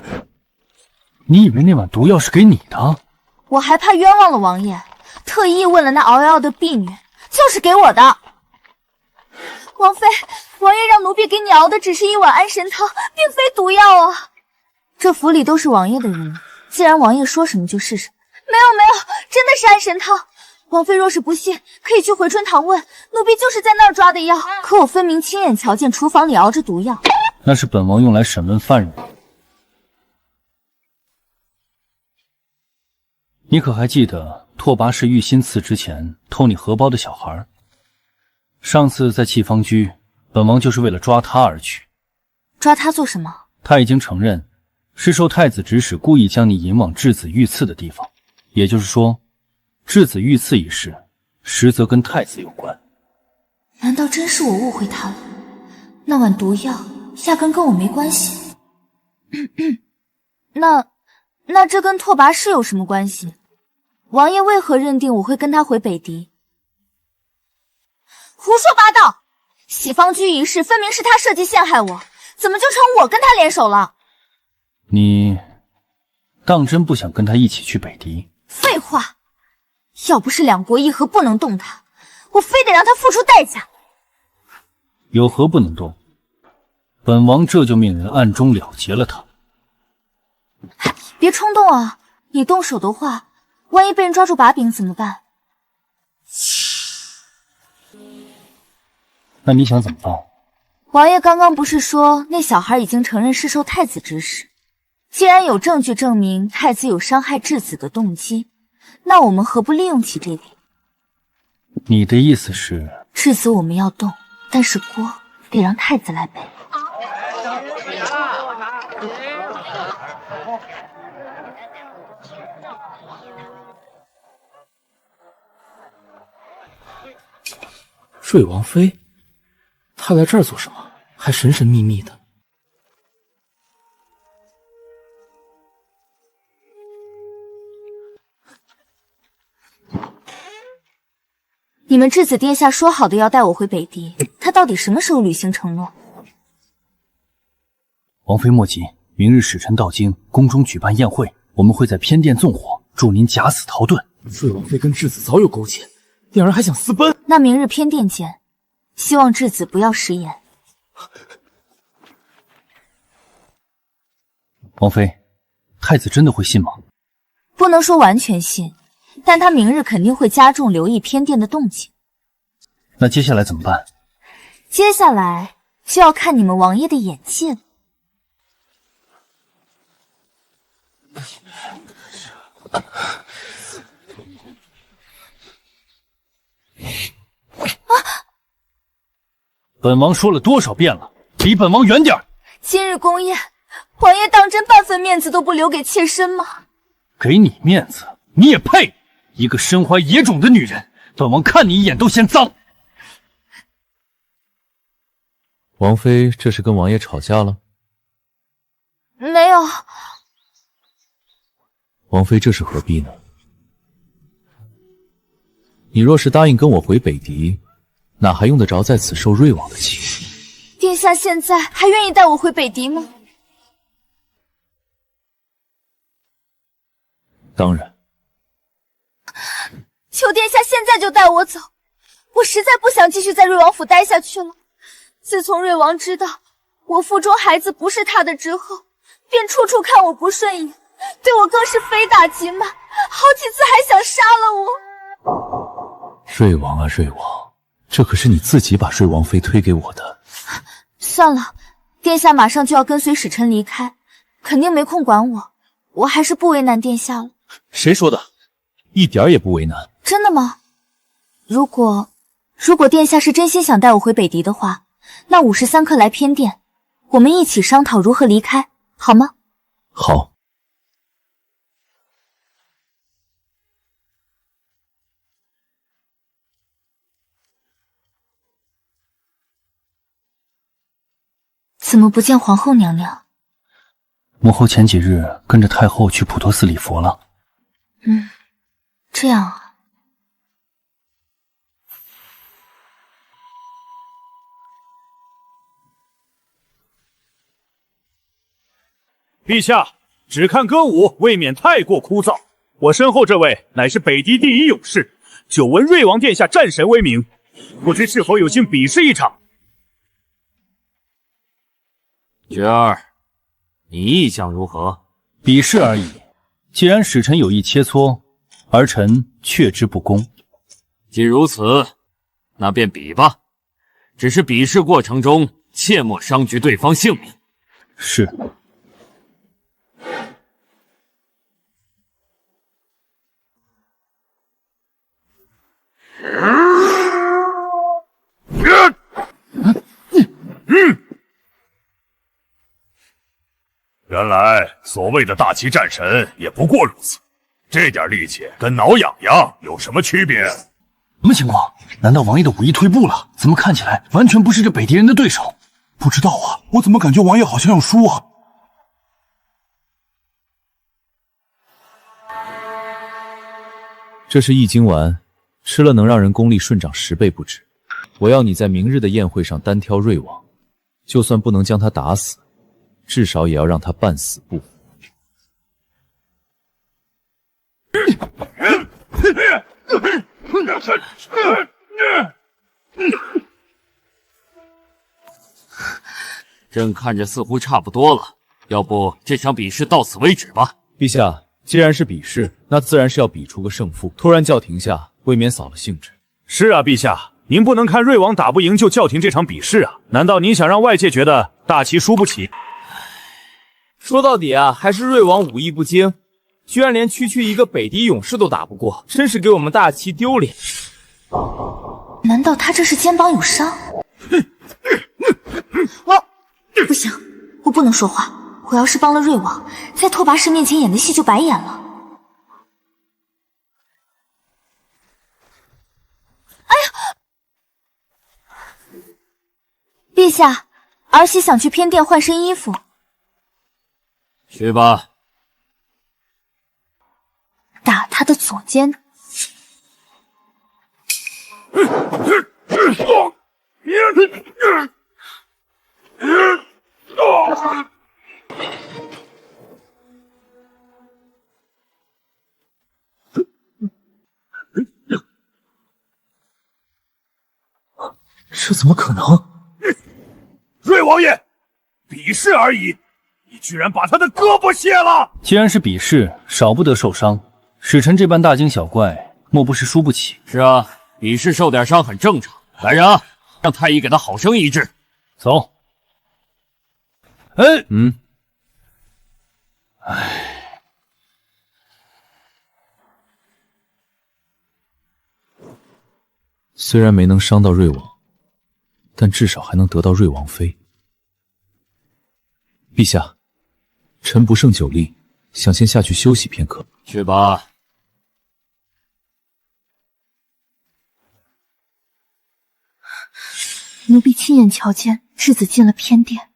[SPEAKER 5] 你以为那碗毒药是给你的？
[SPEAKER 2] 我还怕冤枉了王爷，特意问了那熬药的婢女，就是给我的。王妃，王爷让奴婢给你熬的只是一碗安神汤，并非毒药啊。这府里都是王爷的人，既然王爷说什么就是什么。没有，真的是安神汤。王妃若是不信，可以去回春堂问，奴婢就是在那儿抓的药。可我分明亲眼瞧见厨房里熬着毒药。
[SPEAKER 5] 那是本王用来审问犯人。你可还记得拓跋氏御心刺之前偷你荷包的小孩？上次在弃方居，本王就是为了抓他而去。
[SPEAKER 2] 抓他做什么？
[SPEAKER 5] 他已经承认是受太子指使故意将你引往质子御赐的地方，也就是说质子御赐一事实则跟太子有关。
[SPEAKER 2] 难道真是我误会他了？那碗毒药压根跟我没关系。那这跟拓跋氏有什么关系？王爷为何认定我会跟他回北狄？胡说八道！洗方居一事分明是他设计陷害我，怎么就成我跟他联手了？
[SPEAKER 5] 你当真不想跟他一起去北狄？
[SPEAKER 2] 废话，要不是两国议和不能动他，我非得让他付出代价。
[SPEAKER 5] 有何不能动？本王这就命人暗中了结了他。
[SPEAKER 2] 别冲动啊！你动手的话，万一被人抓住把柄怎么办？
[SPEAKER 5] 那你想怎么办？
[SPEAKER 2] 王爷刚刚不是说那小孩已经承认是受太子指使？既然有证据证明太子有伤害质子的动机，那我们何不利用起这点？
[SPEAKER 5] 你的意思是，
[SPEAKER 2] 质子我们要动，但是锅得让太子来背。
[SPEAKER 12] 瑞王妃，她来这儿做什么？还神神秘秘的。
[SPEAKER 2] 你们质子殿下说好的要带我回北狄，他到底什么时候履行承诺？
[SPEAKER 5] 王妃莫急，明日使臣到京，宫中举办宴会，我们会在偏殿纵火，助您假死逃遁。
[SPEAKER 12] 瑞王妃跟质子早有勾结，两人还想私奔。
[SPEAKER 2] 那明日偏殿见，希望质子不要食言。
[SPEAKER 5] 王妃，太子真的会信吗？
[SPEAKER 2] 不能说完全信，但他明日肯定会加重留意偏殿的动静。
[SPEAKER 5] 那接下来怎么办？
[SPEAKER 2] 接下来就要看你们王爷的演技了。
[SPEAKER 5] 本王说了多少遍了，离本王远点儿！
[SPEAKER 2] 今日宫宴，王爷当真半分面子都不留给妾身吗？
[SPEAKER 5] 给你面子，你也配？一个身怀野种的女人，本王看你一眼都嫌脏。
[SPEAKER 7] 王妃这是跟王爷吵架了？
[SPEAKER 2] 没有。
[SPEAKER 7] 王妃这是何必呢？你若是答应跟我回北狄，哪还用得着在此受瑞王的气？
[SPEAKER 2] 殿下现在还愿意带我回北狄吗？
[SPEAKER 7] 当然。
[SPEAKER 2] 求殿下现在就带我走，我实在不想继续在瑞王府待下去了。自从瑞王知道我腹中孩子不是他的之后，便处处看我不顺眼，对我更是非打即骂，好几次还想杀了我。
[SPEAKER 7] 瑞王啊瑞王，这可是你自己把瑞王妃推给我的。
[SPEAKER 2] 算了，殿下马上就要跟随使臣离开，肯定没空管我，我还是不为难殿下了。
[SPEAKER 7] 谁说的？一点也不为难。
[SPEAKER 2] 真的吗？如果殿下是真心想带我回北狄的话，那53刻来偏殿，我们一起商讨如何离开，好吗？
[SPEAKER 7] 好。
[SPEAKER 2] 怎么不见皇后娘娘？
[SPEAKER 5] 母后前几日跟着太后去普陀寺礼佛了。
[SPEAKER 2] 这样啊。
[SPEAKER 3] 陛下，只看歌舞未免太过枯燥。我身后这位乃是北狄第一勇士，久闻瑞王殿下战神威名，不知是否有幸比试一场？
[SPEAKER 6] 觉儿，你意向如何？
[SPEAKER 5] 比试而已。既然使臣有意切磋，儿臣却之不恭。
[SPEAKER 6] 既如此，那便比吧。只是比试过程中切莫伤及对方性命。
[SPEAKER 5] 是。
[SPEAKER 3] 原来所谓的大齐战神也不过如此，这点力气跟挠痒痒有什么区别？
[SPEAKER 5] 什么情况？难道王爷的武艺退步了？怎么看起来完全不是这北狄人的对手？
[SPEAKER 3] 不知道啊，我怎么感觉王爷好像要输啊？
[SPEAKER 7] 这是易筋丸，吃了能让人功力顺长10倍不止。我要你在明日的宴会上单挑瑞王，就算不能将他打死，至少也要让他半死不活。
[SPEAKER 6] 朕看着似乎差不多了，要不这场比试到此为止吧？
[SPEAKER 7] 陛下，既然是比试，那自然是要比出个胜负。突然叫停下，未免扫了兴致。
[SPEAKER 3] 是啊，陛下，您不能看瑞王打不赢就叫停这场比试啊！难道您想让外界觉得大齐输不起？
[SPEAKER 12] 说到底啊，还是瑞王武艺不精，居然连区区一个北狄勇士都打不过，真是给我们大齐丢脸。
[SPEAKER 2] 难道他这是肩膀有伤？不行，我不能说话。我要是帮了瑞王，在拓跋氏面前演的戏就白演了。哎呀！陛下，儿媳想去偏殿换身衣服。
[SPEAKER 6] 去吧。
[SPEAKER 2] 打他的左肩。
[SPEAKER 3] 这怎么可能？瑞王爷，比试而已，你居然把他的胳膊卸了！
[SPEAKER 5] 既然是比试，少不得受伤。使臣这般大惊小怪，莫不是输不起？
[SPEAKER 6] 是啊，比试受点伤很正常。来人啊，让太医给他好生医治。
[SPEAKER 5] 走。
[SPEAKER 7] 虽然没能伤到瑞王，但至少还能得到瑞王妃。陛下，臣不胜酒力，想先下去休息片刻。
[SPEAKER 6] 去吧。
[SPEAKER 2] 奴婢亲眼瞧见质子进了偏殿。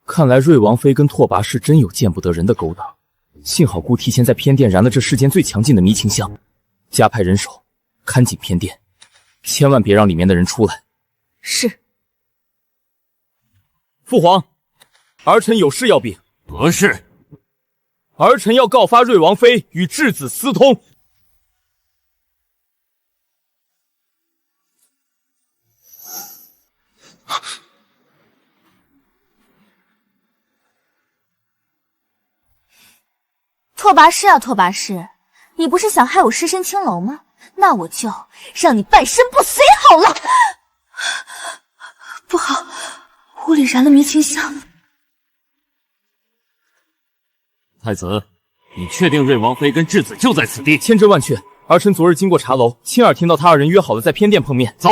[SPEAKER 12] 看来瑞王妃跟拓跋氏真有见不得人的勾当。幸好姑提前在偏殿燃了这世间最强劲的迷情香，加派人手看紧偏殿，千万别让里面的人出来。
[SPEAKER 2] 是。
[SPEAKER 12] 父皇，儿臣有事要禀。
[SPEAKER 6] 何事？
[SPEAKER 12] 儿臣要告发瑞王妃与质子私通。
[SPEAKER 2] 拓跋氏啊，拓跋氏，你不是想害我尸身青楼吗？那我就让你半身不遂好了。不好，屋里燃了迷情香。
[SPEAKER 6] 太子，你确定瑞王妃跟质子就在此地？
[SPEAKER 12] 千真万确，儿臣昨日经过茶楼，亲耳听到他二人约好了在偏殿碰面。
[SPEAKER 6] 走。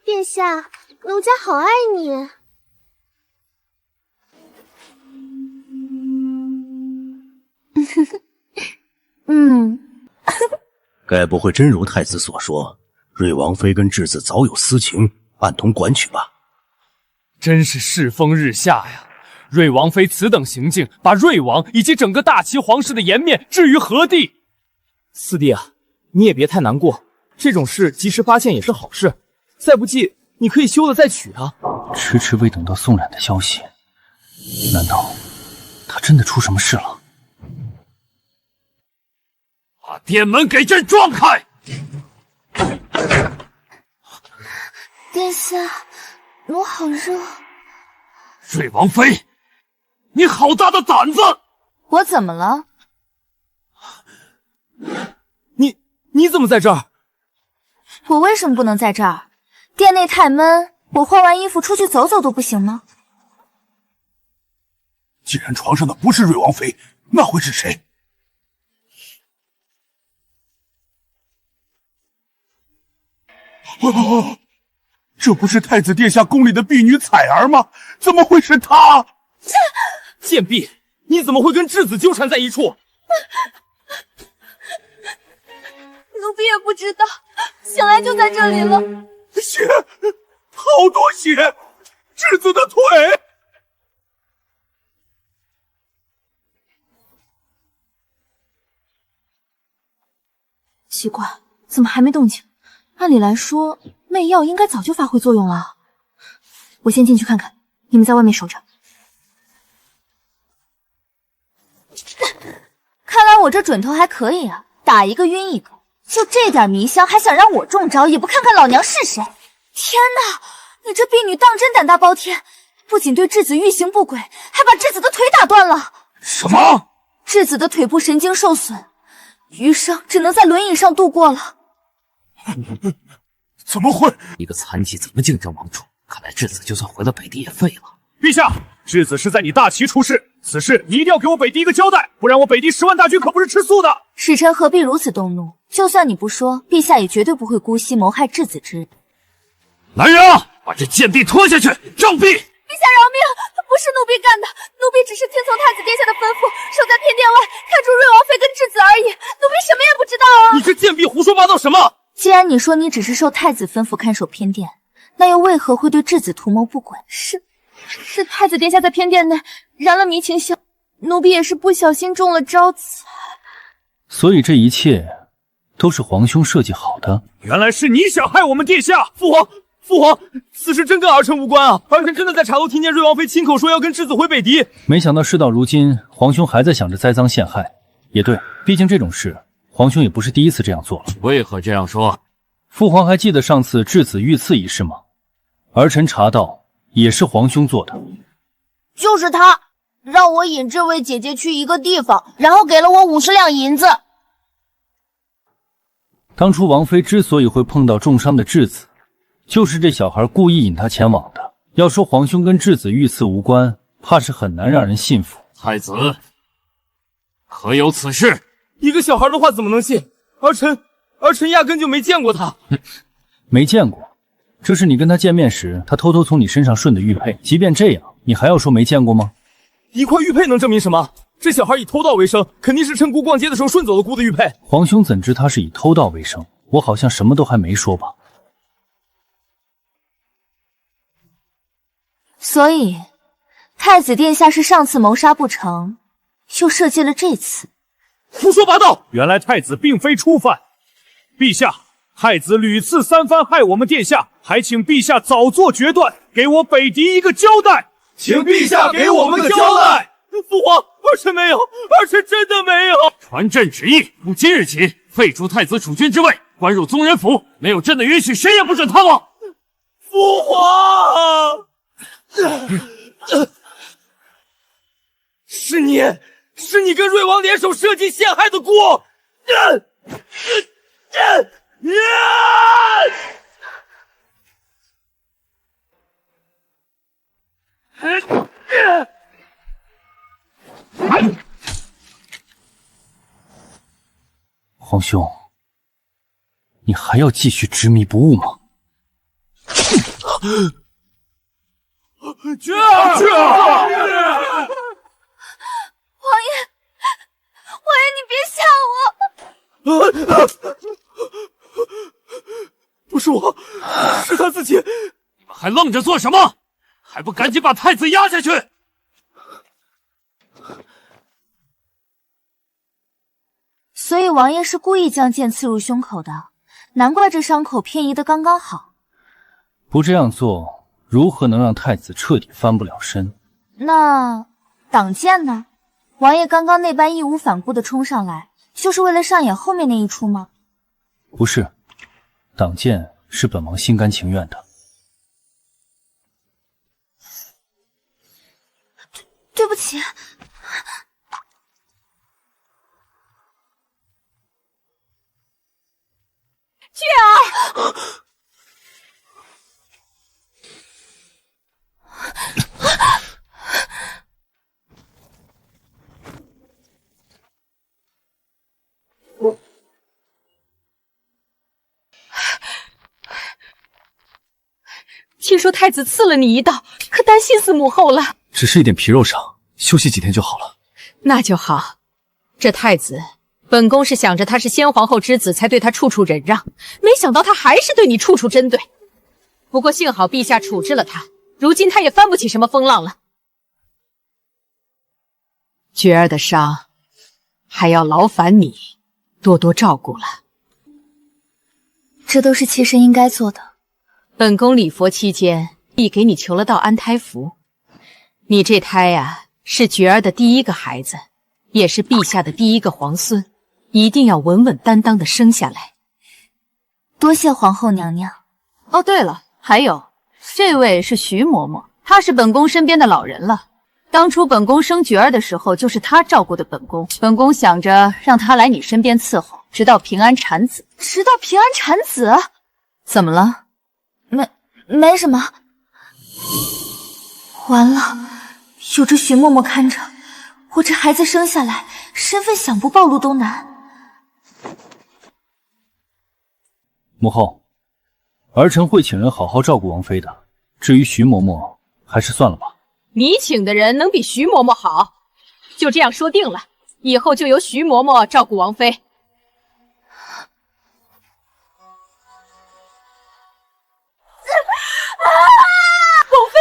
[SPEAKER 4] 殿下，奴家好爱你。
[SPEAKER 15] 该不会真如太子所说，瑞王妃跟质子早有私情，暗通管曲吧？
[SPEAKER 12] 真是世风日下呀！瑞王妃此等行径，把瑞王以及整个大齐皇室的颜面置于何地？四弟啊，你也别太难过，这种事及时发现也是好事。再不济，你可以休了再娶啊。
[SPEAKER 5] 迟迟未等到宋冉的消息，难道他真的出什么事了？
[SPEAKER 6] 把殿门给朕撞开！
[SPEAKER 2] 殿下，奴好热。
[SPEAKER 6] 瑞王妃，你好大的胆子！
[SPEAKER 2] 我怎么了？
[SPEAKER 12] 你怎么在这儿？
[SPEAKER 2] 我为什么不能在这儿？殿内太闷，我换完衣服出去走走都不行吗？
[SPEAKER 3] 既然床上的不是瑞王妃，那会是谁？哦，这不是太子殿下宫里的婢女彩儿吗？怎么会是她？
[SPEAKER 12] 贱婢，你怎么会跟质子纠缠在一处？
[SPEAKER 4] 奴婢也不知道，醒来就在这里了。
[SPEAKER 3] 血，好多血！质子的腿。
[SPEAKER 2] 奇怪，怎么还没动静？按理来说，媚药应该早就发挥作用了。我先进去看看，你们在外面守着。看来我这准头还可以啊，打一个晕一个。就这点迷香，还想让我中招，也不看看老娘是谁！天哪，你这婢女当真胆大包天，不仅对质子欲行不轨，还把质子的腿打断了。
[SPEAKER 3] 什么？
[SPEAKER 2] 质子的腿部神经受损，余生只能在轮椅上度过了。
[SPEAKER 3] 怎么会？
[SPEAKER 6] 一个残疾怎么竞争王主？看来质子就算回了北地也废了。
[SPEAKER 3] 陛下，质子是在你大齐出事，此事你一定要给我北地一个交代，不然我北地10万大军可不是吃素的。
[SPEAKER 2] 使臣何必如此动怒？就算你不说，陛下也绝对不会姑息谋害质子之人。
[SPEAKER 6] 来人啊，把这贱婢拖下去，杖毙！
[SPEAKER 4] 陛下饶命，不是奴婢干的，奴婢只是听从太子殿下的吩咐，守在偏殿外，看住瑞王妃跟质子而已，奴婢什么也不知道啊！
[SPEAKER 12] 你这贱婢胡说八道什么？
[SPEAKER 2] 既然你说你只是受太子吩咐看守偏殿，那又为何会对质子图谋不轨？
[SPEAKER 4] 是太子殿下在偏殿内燃了迷情香，奴婢也是不小心中了招子。
[SPEAKER 5] 所以这一切都是皇兄设计好的。
[SPEAKER 3] 原来是你想害我们殿下！
[SPEAKER 12] 父皇，此事真跟儿臣无关啊！儿臣真的在茶楼听见瑞王妃亲口说要跟质子回北狄。
[SPEAKER 5] 没想到事到如今，皇兄还在想着栽赃陷害。也对，毕竟这种事，皇兄也不是第一次这样做了。
[SPEAKER 6] 为何这样说？
[SPEAKER 5] 父皇还记得上次质子遇刺一事吗？儿臣查到，也是皇兄做的。
[SPEAKER 4] 就是他，让我引这位姐姐去一个地方，然后给了我50两银子。
[SPEAKER 5] 当初王妃之所以会碰到重伤的质子，就是这小孩故意引她前往的。要说皇兄跟质子遇刺无关，怕是很难让人信服。
[SPEAKER 6] 太子，可有此事？
[SPEAKER 12] 一个小孩的话怎么能信？儿臣压根就没见过他。
[SPEAKER 5] 没见过？这是你跟他见面时，他偷偷从你身上顺的玉佩。即便这样，你还要说没见过吗？
[SPEAKER 12] 一块玉佩能证明什么？这小孩以偷盗为生，肯定是趁姑逛街的时候顺走了姑的玉佩。
[SPEAKER 5] 皇兄怎知他是以偷盗为生？我好像什么都还没说吧。
[SPEAKER 2] 所以，太子殿下是上次谋杀不成，又设计了这次。
[SPEAKER 12] 胡说八道！
[SPEAKER 3] 原来太子并非初犯。陛下，太子屡次3番害我们殿下，还请陛下早做决断，给我北狄一个交代。
[SPEAKER 9] 请陛下给我们个交代。
[SPEAKER 12] 父皇，儿臣没有，儿臣真的没有。
[SPEAKER 6] 传朕旨意，从今日起废除太子储君之位，关入宗人府，没有朕的允许，谁也不准探望。
[SPEAKER 12] 父皇，是你跟瑞王联手设计陷害的锅。
[SPEAKER 5] 皇兄，你还要继续执迷不悟吗？
[SPEAKER 9] 去啊！去啊！
[SPEAKER 2] 王爷，你别吓我！
[SPEAKER 9] 不是我，是他自己。你们还愣着做什么？还不赶紧把太子压下去！
[SPEAKER 2] 所以王爷是故意将剑刺入胸口的，难怪这伤口偏移的刚刚好。
[SPEAKER 5] 不这样做，如何能让太子彻底翻不了身？
[SPEAKER 2] 那挡剑呢？王爷刚刚那般义无反顾的冲上来，就是为了上演后面那一出吗？
[SPEAKER 5] 不是，挡剑是本王心甘情愿的。
[SPEAKER 2] 对不起。
[SPEAKER 4] 去啊！
[SPEAKER 1] 听说太子刺了你一刀，可担心死母后了。
[SPEAKER 12] 只是一点皮肉伤，休息几天就好了。
[SPEAKER 1] 那就好。这太子，本宫是想着他是先皇后之子，才对他处处忍让，没想到他还是对你处处针对。不过幸好陛下处置了他，如今他也翻不起什么风浪了。觉儿的伤，还要劳烦你多多照顾了。
[SPEAKER 2] 这都是妾身应该做的。
[SPEAKER 1] 本宫礼佛期间，亦给你求了道安胎符。你这胎呀，是觉儿的第一个孩子，也是陛下的第一个皇孙，一定要稳稳当当的生下来。
[SPEAKER 2] 多谢皇后娘娘。
[SPEAKER 4] 哦，对了，还有，这位是徐嬷嬷，她是本宫身边的老人了。当初本宫生觉儿的时候，就是她照顾的本宫。本宫想着让她来你身边伺候，直到平安产子。
[SPEAKER 2] 直到平安产子？
[SPEAKER 4] 怎么了？
[SPEAKER 2] 没什么。完了，有着徐嬷嬷看着，我这孩子生下来，身份想不暴露都难。
[SPEAKER 5] 母后，儿臣会请人好好照顾王妃的。至于徐嬷嬷，还是算了吧。
[SPEAKER 1] 你请的人能比徐嬷嬷好？就这样说定了，以后就由徐嬷嬷照顾王妃。
[SPEAKER 4] 王妃，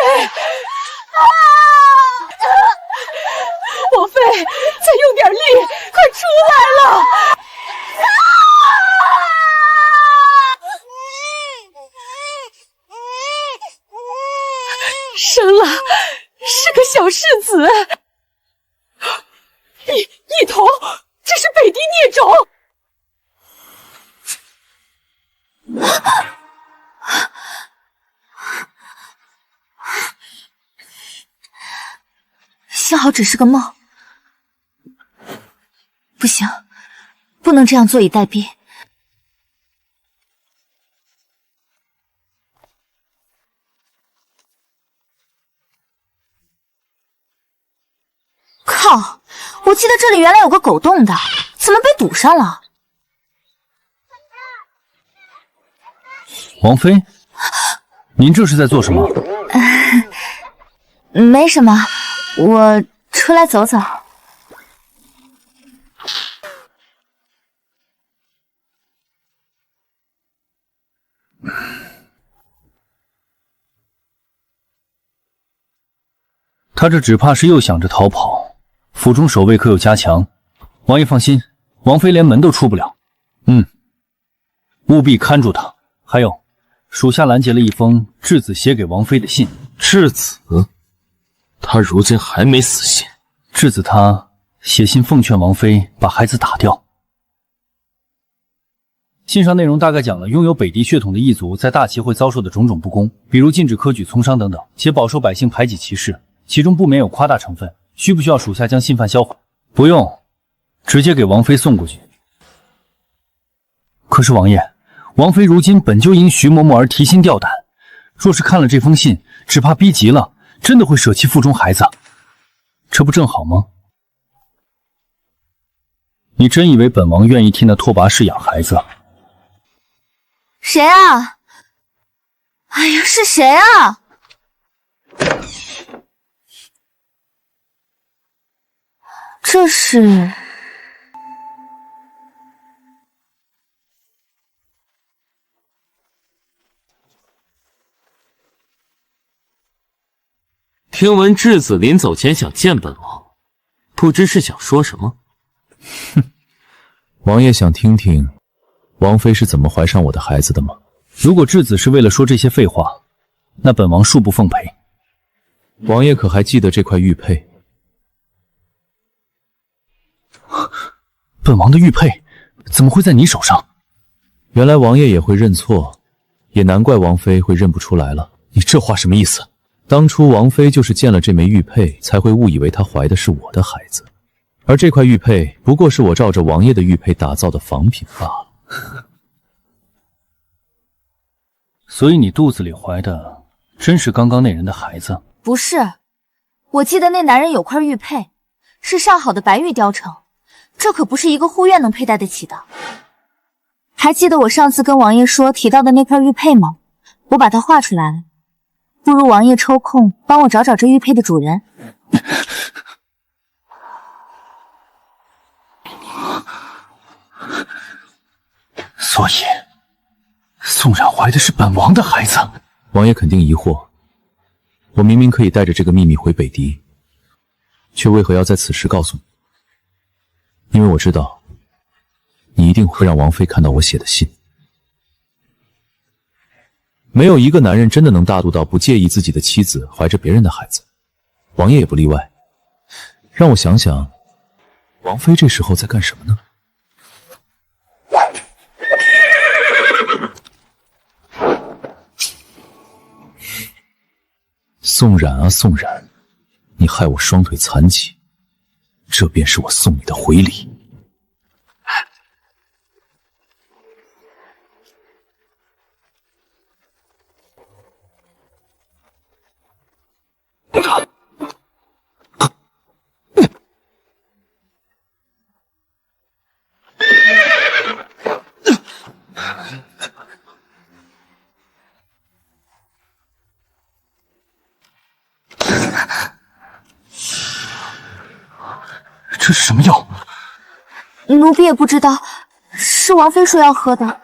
[SPEAKER 4] 王妃，再用点力，快出来了！生了，是个小世子。一童，这是北地孽种。
[SPEAKER 2] 幸好只是个梦。不行，不能这样坐以待毙。靠！我记得这里原来有个狗洞的，怎么被堵上了？
[SPEAKER 5] 王妃，您这是在做什么？
[SPEAKER 2] 没什么，我出来走走。
[SPEAKER 5] 他这只怕是又想着逃跑。府中守卫可有加强？王爷放心，王妃连门都出不了。务必看住他。还有，属下拦截了一封质子写给王妃的信。
[SPEAKER 10] 质子？他如今还没死心。
[SPEAKER 5] 质子他写信奉劝王妃把孩子打掉。信上内容大概讲了拥有北地血统的异族在大齐会遭受的种种不公，比如禁止科举从商等等，且饱受百姓排挤歧视，其中不免有夸大成分。需不需要属下将信犯销毁？不用，直接给王妃送过去。可是王爷，王妃如今本就因徐嬷嬷而提心吊胆，若是看了这封信，只怕逼急了，真的会舍弃腹中孩子，这不正好吗？你真以为本王愿意替那拓跋氏养孩子？
[SPEAKER 2] 谁啊？哎呀，是谁啊？这是……
[SPEAKER 6] 听闻质子临走前想见本王，不知是想说什么？
[SPEAKER 12] 王爷想听听王妃是怎么怀上我的孩子的吗？
[SPEAKER 5] 如果质子是为了说这些废话，那本王恕不奉陪。
[SPEAKER 12] 王爷可还记得这块玉佩？
[SPEAKER 5] 本王的玉佩怎么会在你手上？
[SPEAKER 12] 原来王爷也会认错，也难怪王妃会认不出来了。
[SPEAKER 5] 你这话什么意思？
[SPEAKER 12] 当初王妃就是见了这枚玉佩，才会误以为她怀的是我的孩子，而这块玉佩不过是我照着王爷的玉佩打造的仿品罢了。
[SPEAKER 5] 所以你肚子里怀的真是刚刚那人的孩子？
[SPEAKER 2] 不是，我记得那男人有块玉佩，是上好的白玉雕成，这可不是一个护院能佩戴得起的。还记得我上次跟王爷说提到的那块玉佩吗？我把它画出来了。不如王爷抽空帮我找找这玉佩的主人。
[SPEAKER 5] 所以宋冉怀的是本王的孩子？
[SPEAKER 12] 王爷肯定疑惑，我明明可以带着这个秘密回北狄，却为何要在此时告诉你？因为我知道你一定会让王妃看到我写的信。没有一个男人真的能大度到不介意自己的妻子怀着别人的孩子，王爷也不例外。让我想想，王妃这时候在干什么呢？宋冉啊宋冉，你害我双腿残疾，这便是我送你的回礼。
[SPEAKER 5] 这是什么药？
[SPEAKER 2] 奴婢也不知道，是王妃说要喝的。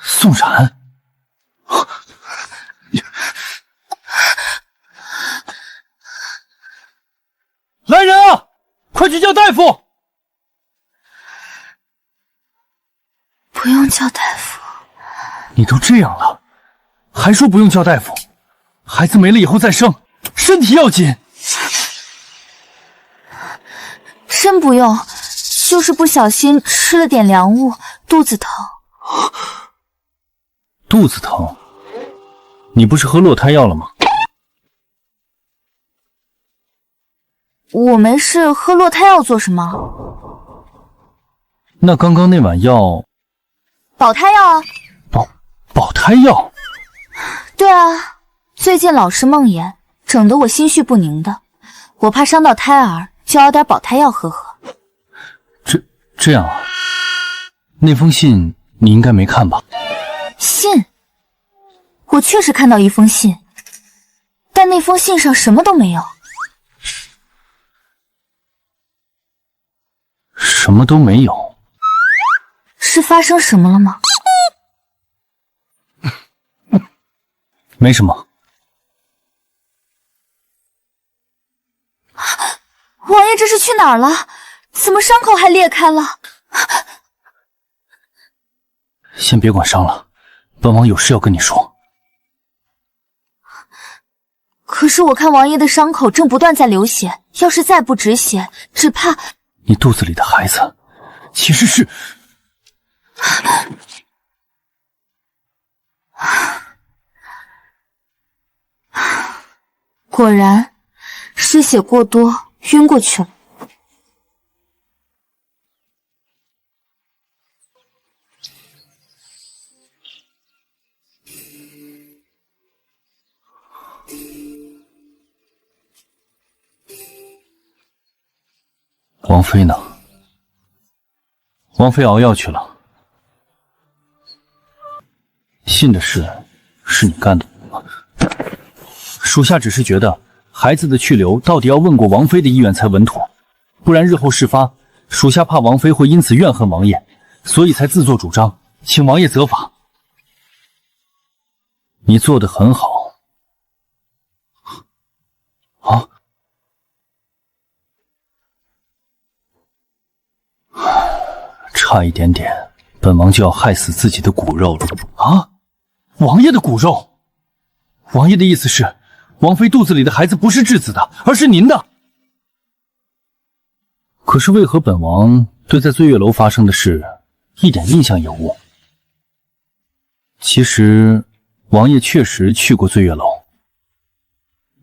[SPEAKER 5] 宋冉，来人啊！快去叫大夫！
[SPEAKER 2] 不用叫大夫。
[SPEAKER 5] 你都这样了，还说不用叫大夫？孩子没了以后再生，身体要紧。
[SPEAKER 2] 真不用，就是不小心吃了点凉物，肚子疼。
[SPEAKER 5] 肚子疼？你不是喝落胎药了吗？
[SPEAKER 2] 我没事，喝落胎药做什么？
[SPEAKER 5] 那刚刚那碗药，
[SPEAKER 2] 保胎药啊。
[SPEAKER 5] 保胎药？
[SPEAKER 2] 对啊，最近老是梦魇，整得我心绪不宁的，我怕伤到胎儿，就熬点保胎药喝喝。
[SPEAKER 5] 这样啊？那封信你应该没看吧？
[SPEAKER 2] 信？我确实看到一封信，但那封信上什么都没有。
[SPEAKER 5] 什么都没有？
[SPEAKER 2] 是发生什么了吗？
[SPEAKER 5] 没什么。
[SPEAKER 2] 王爷这是去哪儿了？怎么伤口还裂开了？
[SPEAKER 5] 先别管伤了，本王有事要跟你说。
[SPEAKER 2] 可是我看王爷的伤口正不断在流血，要是再不止血，只怕……
[SPEAKER 5] 你肚子里的孩子其实是……
[SPEAKER 2] 果然，失血过多，晕过去了。
[SPEAKER 5] 王妃呢？王妃熬药去了。信的事是你干的吗？属下只是觉得孩子的去留到底要问过王妃的意愿才稳妥，不然日后事发，属下怕王妃会因此怨恨王爷，所以才自作主张，请王爷责罚。你做得很好。啊？差一点点，本王就要害死自己的骨肉了。啊？王爷的骨肉？王爷的意思是，王妃肚子里的孩子不是质子的，而是您的。可是为何本王对在醉月楼发生的事一点印象也无？其实，王爷确实去过醉月楼。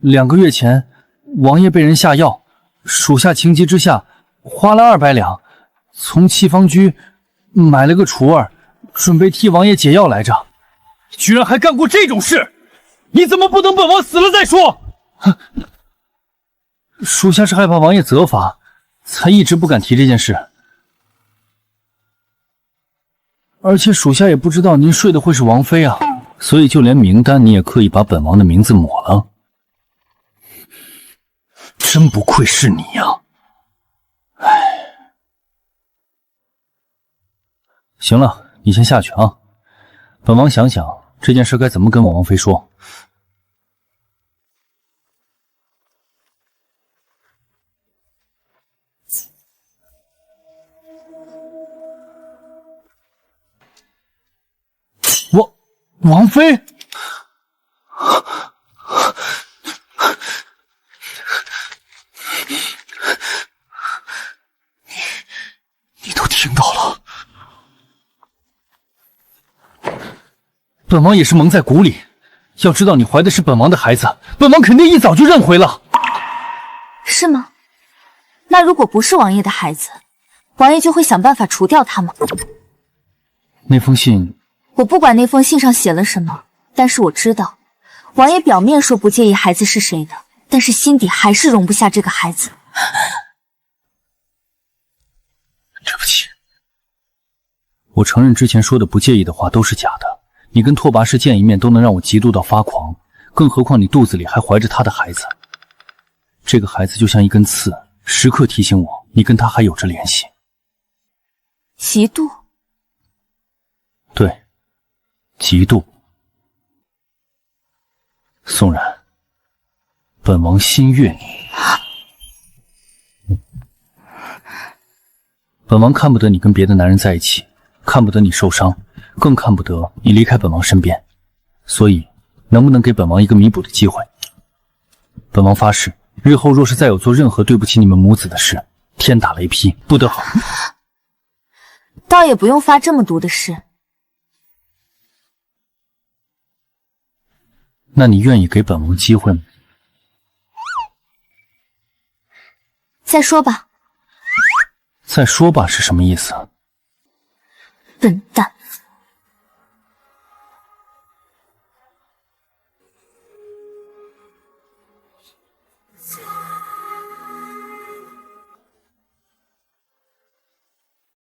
[SPEAKER 5] 2个月前，王爷被人下药，属下情急之下花了200两，从七方居买了个雏儿，准备替王爷解药来着。居然还干过这种事！你怎么不等本王死了再说？属下是害怕王爷责罚，才一直不敢提这件事。而且属下也不知道您睡的会是王妃啊，所以就连名单你也刻意把本王的名字抹了。真不愧是你呀！唉，行了，你先下去啊。本王想想这件事该怎么跟王妃说。王妃，你都听到了。本王也是蒙在鼓里，要知道你怀的是本王的孩子，本王肯定一早就认回了。
[SPEAKER 2] 是吗？那如果不是王爷的孩子，王爷就会想办法除掉他吗？
[SPEAKER 5] 那封信，
[SPEAKER 2] 我不管那封信上写了什么，但是我知道，王爷表面说不介意孩子是谁的，但是心底还是容不下这个孩子。
[SPEAKER 5] 对不起，我承认之前说的不介意的话都是假的。你跟拓跋氏见一面都能让我嫉妒到发狂，更何况你肚子里还怀着他的孩子。这个孩子就像一根刺，时刻提醒我你跟他还有着联系。
[SPEAKER 2] 嫉妒？
[SPEAKER 5] 对，嫉妒。宋然，本王心悦你。本王看不得你跟别的男人在一起，看不得你受伤，更看不得你离开本王身边。所以，能不能给本王一个弥补的机会？本王发誓，日后若是再有做任何对不起你们母子的事，天打雷劈，不得好。
[SPEAKER 2] 倒也不用发这么毒的誓。
[SPEAKER 5] 那你愿意给本王机会吗？
[SPEAKER 2] 再说吧。
[SPEAKER 5] 再说吧是什么意思？
[SPEAKER 2] 笨蛋！